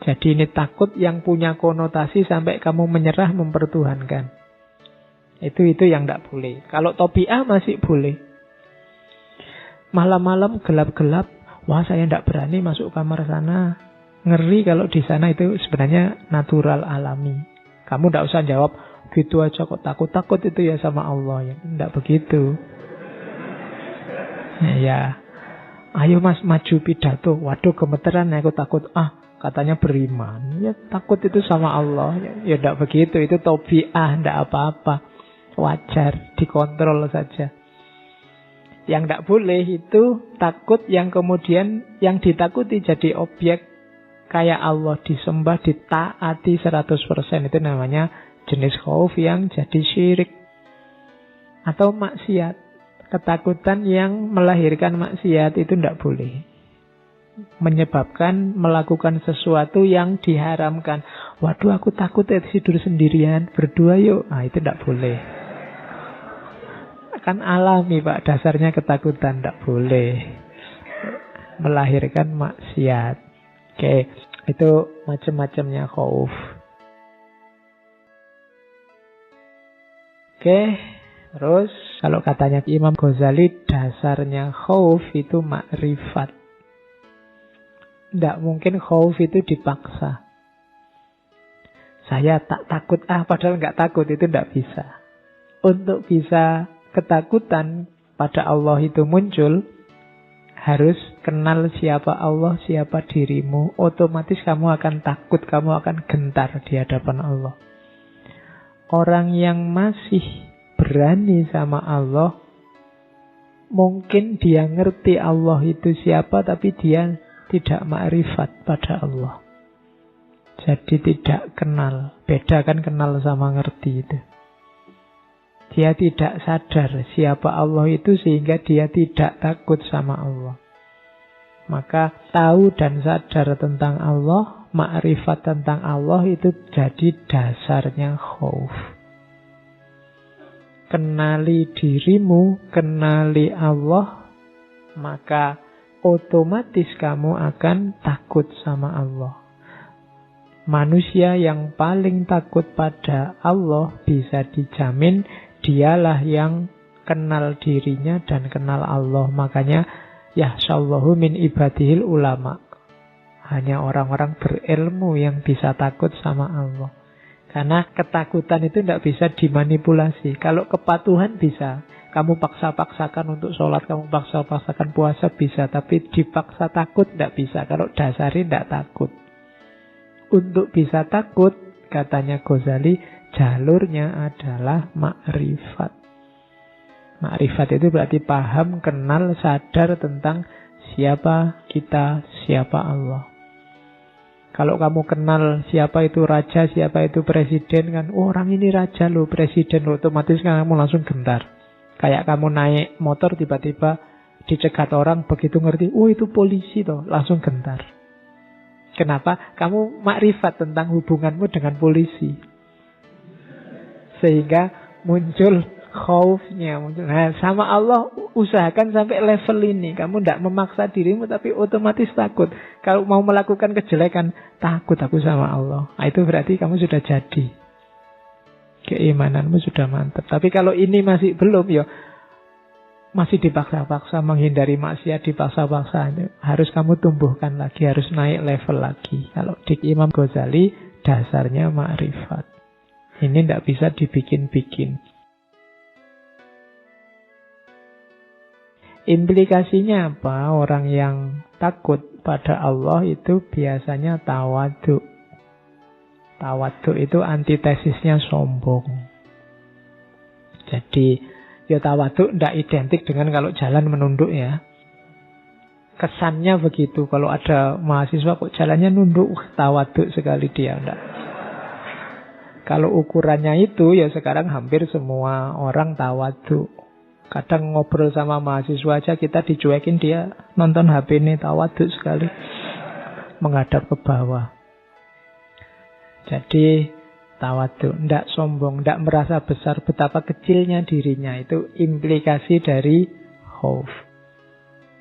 Jadi ini takut yang punya konotasi sampai kamu menyerah mempertuhankan. Itu yang tidak boleh. Kalau tobi'ah masih boleh. Malam-malam gelap-gelap, wah saya tidak berani masuk kamar sana. Ngeri kalau di sana itu sebenarnya natural alami. Kamu tidak usah jawab, gitu aja kok takut-takut itu ya sama Allah. Ya, tidak begitu. Ya. Ayo mas maju pidato. Waduh gemeteran aku takut. katanya beriman. Ya takut itu sama Allah. Ya tidak begitu, itu tobiah, tidak apa-apa. Wajar, dikontrol saja. Yang tidak boleh itu takut yang kemudian yang ditakuti jadi objek kayak Allah, disembah, ditaati 100%. Itu namanya jenis khauf yang jadi syirik. Atau maksiat. Ketakutan yang melahirkan maksiat itu tidak boleh. Menyebabkan melakukan sesuatu yang diharamkan. Waduh, aku takut tidur sendirian, berdua yuk. Nah, itu tidak boleh. Kan alami Pak, dasarnya ketakutan, tidak boleh melahirkan maksiat. Oke, itu macam-macamnya khauf. Oke, terus kalau katanya Imam Ghazali, dasarnya khauf itu makrifat. Tidak mungkin khauf itu dipaksa. Saya tak takut, padahal nggak takut, itu tidak bisa. Untuk bisa ketakutan pada Allah itu muncul, harus kenal siapa Allah, siapa dirimu. Otomatis kamu akan takut, kamu akan gentar di hadapan Allah. Orang yang masih berani sama Allah, mungkin dia ngerti Allah itu siapa, tapi dia tidak makrifat pada Allah. Jadi tidak kenal. Beda kan kenal sama ngerti itu. Dia tidak sadar siapa Allah itu sehingga dia tidak takut sama Allah. Maka tahu dan sadar tentang Allah, makrifat tentang Allah itu jadi dasarnya khauf. Kenali dirimu, kenali Allah, maka otomatis kamu akan takut sama Allah. Manusia yang paling takut pada Allah bisa dijamin dialah yang kenal dirinya dan kenal Allah. Makanya yahsyallahu min ibadihil ulama. Hanya orang-orang berilmu yang bisa takut sama Allah. Karena ketakutan itu tidak bisa dimanipulasi. Kalau kepatuhan bisa. Kamu paksa-paksakan untuk sholat, kamu paksa-paksakan puasa bisa. Tapi dipaksa takut tidak bisa. Kalau dasari tidak takut. Untuk bisa takut, katanya Ghazali, jalurnya adalah makrifat. Makrifat itu berarti paham, kenal, sadar tentang siapa kita, siapa Allah. Kalau kamu kenal siapa itu raja, siapa itu presiden, kan orang ini raja loh, presiden loh, otomatis kan kamu langsung gentar. Kayak kamu naik motor tiba-tiba dicegat orang, begitu ngerti, itu polisi toh, langsung gentar. Kenapa? Kamu makrifat tentang hubunganmu dengan polisi. Sehingga muncul khaufnya. Nah, sama Allah usahakan sampai level ini. Kamu tidak memaksa dirimu tapi otomatis takut. Kalau mau melakukan kejelekan, takut aku sama Allah. Nah, itu berarti kamu sudah jadi. Keimananmu sudah mantap. Tapi kalau ini masih belum, ya masih dipaksa-paksa menghindari maksiat, dipaksa-paksa. Harus kamu tumbuhkan lagi, harus naik level lagi. Kalau di Imam Ghazali, dasarnya makrifat. Ini tidak bisa dibikin-bikin. Implikasinya apa? Orang yang takut pada Allah itu biasanya tawadhu. Tawadhu itu antitesisnya sombong. Jadi, ya tawadhu tidak identik dengan kalau jalan menunduk ya. Kesannya begitu. Kalau ada mahasiswa kok jalannya nunduk, tawadhu sekali dia. Enggak. Kalau ukurannya itu, ya sekarang hampir semua orang tawadhu. Kadang ngobrol sama mahasiswa aja kita dicuekin, dia nonton HP ini, tawadhu sekali. Menghadap ke bawah. Jadi tawadhu, tidak sombong, tidak merasa besar, betapa kecilnya dirinya. Itu implikasi dari khauf.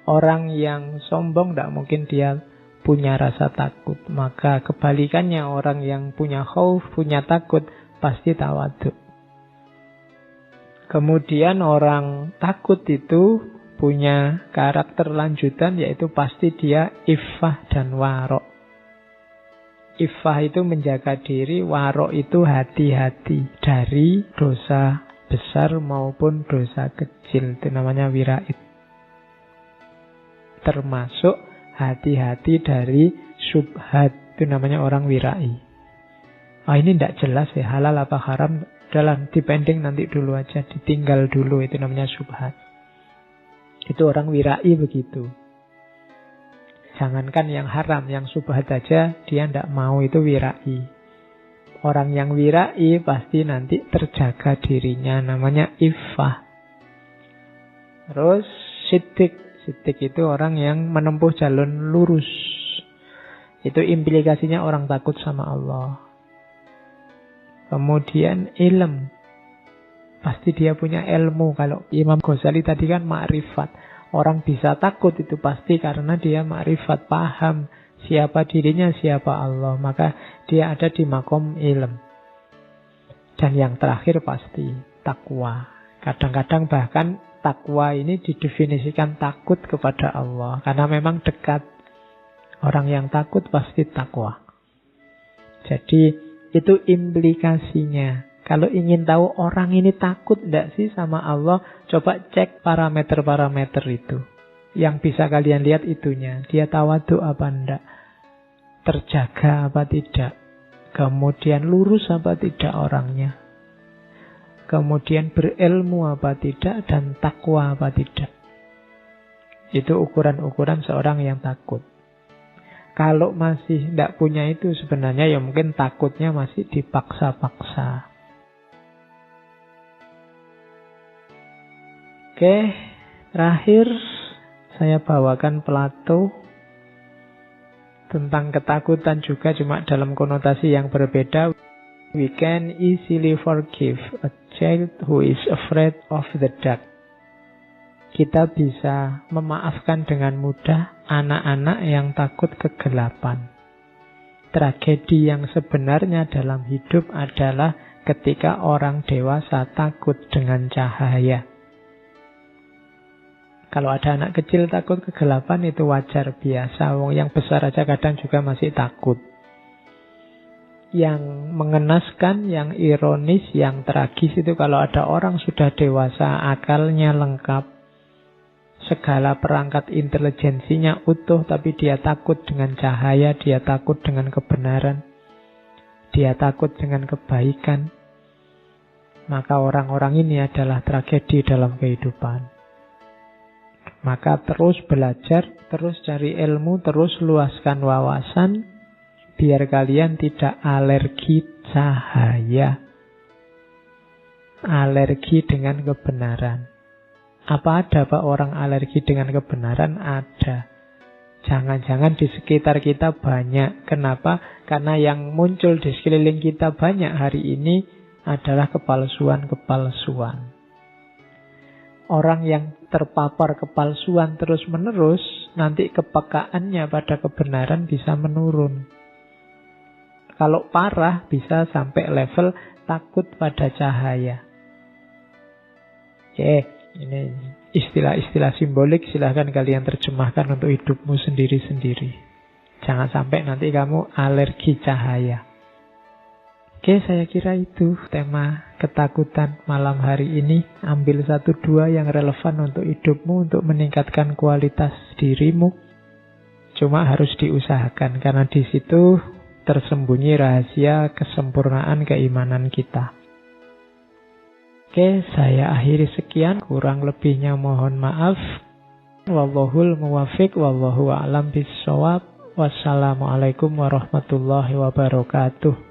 Orang yang sombong tidak mungkin dia punya rasa takut. Maka kebalikannya, orang yang punya khauf, punya takut, pasti tawadhu. Kemudian orang takut itu punya karakter lanjutan, yaitu pasti dia iffah dan warok. Iffah itu menjaga diri, warok itu hati-hati dari dosa besar maupun dosa kecil. Itu namanya wira'id. Termasuk hati-hati dari syubhat. Itu namanya orang wirai. Ini tidak jelas ya, halal apa haram. Dalam dipending nanti dulu aja, ditinggal dulu. Itu namanya syubhat. Itu orang wirai begitu. Jangankan yang haram, yang syubhat aja dia tidak mau, itu wirai. Orang yang wirai pasti nanti terjaga dirinya, namanya iffah. Terus siddiq. Siddiq itu orang yang menempuh jalur lurus. Itu implikasinya orang takut sama Allah. Kemudian ilm. Pasti dia punya ilmu. Kalau Imam Ghazali tadi kan ma'rifat. Orang bisa takut itu pasti karena dia ma'rifat, paham siapa dirinya, siapa Allah. Maka dia ada di makom ilm. Dan yang terakhir pasti takwa. Kadang-kadang bahkan takwa ini didefinisikan takut kepada Allah. Karena memang dekat. Orang yang takut pasti takwa. Jadi itu implikasinya. Kalau ingin tahu orang ini takut tidak sih sama Allah, coba cek parameter-parameter itu. Yang bisa kalian lihat itunya. Dia tawadhu apa enggak? Terjaga apa tidak? Kemudian lurus apa tidak orangnya? Kemudian berilmu apa tidak? Dan takwa apa tidak? Itu ukuran-ukuran seorang yang takut. Kalau masih tidak punya itu sebenarnya ya mungkin takutnya masih dipaksa-paksa. Oke, terakhir saya bawakan Plato tentang ketakutan juga, cuma dalam konotasi yang berbeda. We can easily forgive a child who is afraid of the dark. Kita bisa memaafkan dengan mudah anak-anak yang takut kegelapan. Tragedi yang sebenarnya dalam hidup adalah ketika orang dewasa takut dengan cahaya. Kalau ada anak kecil takut kegelapan itu wajar, biasa. Wong yang besar aja kadang juga masih takut. Yang mengenaskan, yang ironis, yang tragis itu kalau ada orang sudah dewasa, akalnya lengkap, segala perangkat intelijensinya utuh, tapi dia takut dengan cahaya, dia takut dengan kebenaran, dia takut dengan kebaikan. Maka orang-orang ini adalah tragedi dalam kehidupan. Maka terus belajar, terus cari ilmu, terus luaskan wawasan, biar kalian tidak alergi cahaya. Alergi dengan kebenaran. Apa ada Pak orang alergi dengan kebenaran? Ada. Jangan-jangan di sekitar kita banyak. Kenapa? Karena yang muncul di sekeliling kita banyak hari ini adalah kepalsuan-kepalsuan. Orang yang terpapar kepalsuan terus-menerus, nanti kepekaannya pada kebenaran bisa menurun. Kalau parah, bisa sampai level takut pada cahaya. Oke, ini istilah-istilah simbolik, silahkan kalian terjemahkan untuk hidupmu sendiri-sendiri. Jangan sampai nanti kamu alergi cahaya. Oke, saya kira itu tema ketakutan malam hari ini. Ambil 1-2 yang relevan untuk hidupmu, untuk meningkatkan kualitas dirimu. Cuma harus diusahakan, karena di situ tersembunyi rahasia kesempurnaan keimanan kita. Oke, saya akhiri sekian. Kurang lebihnya mohon maaf. Wallahul muwafiq, wallahu a'lam bissawab. Wassalamualaikum warahmatullahi wabarakatuh.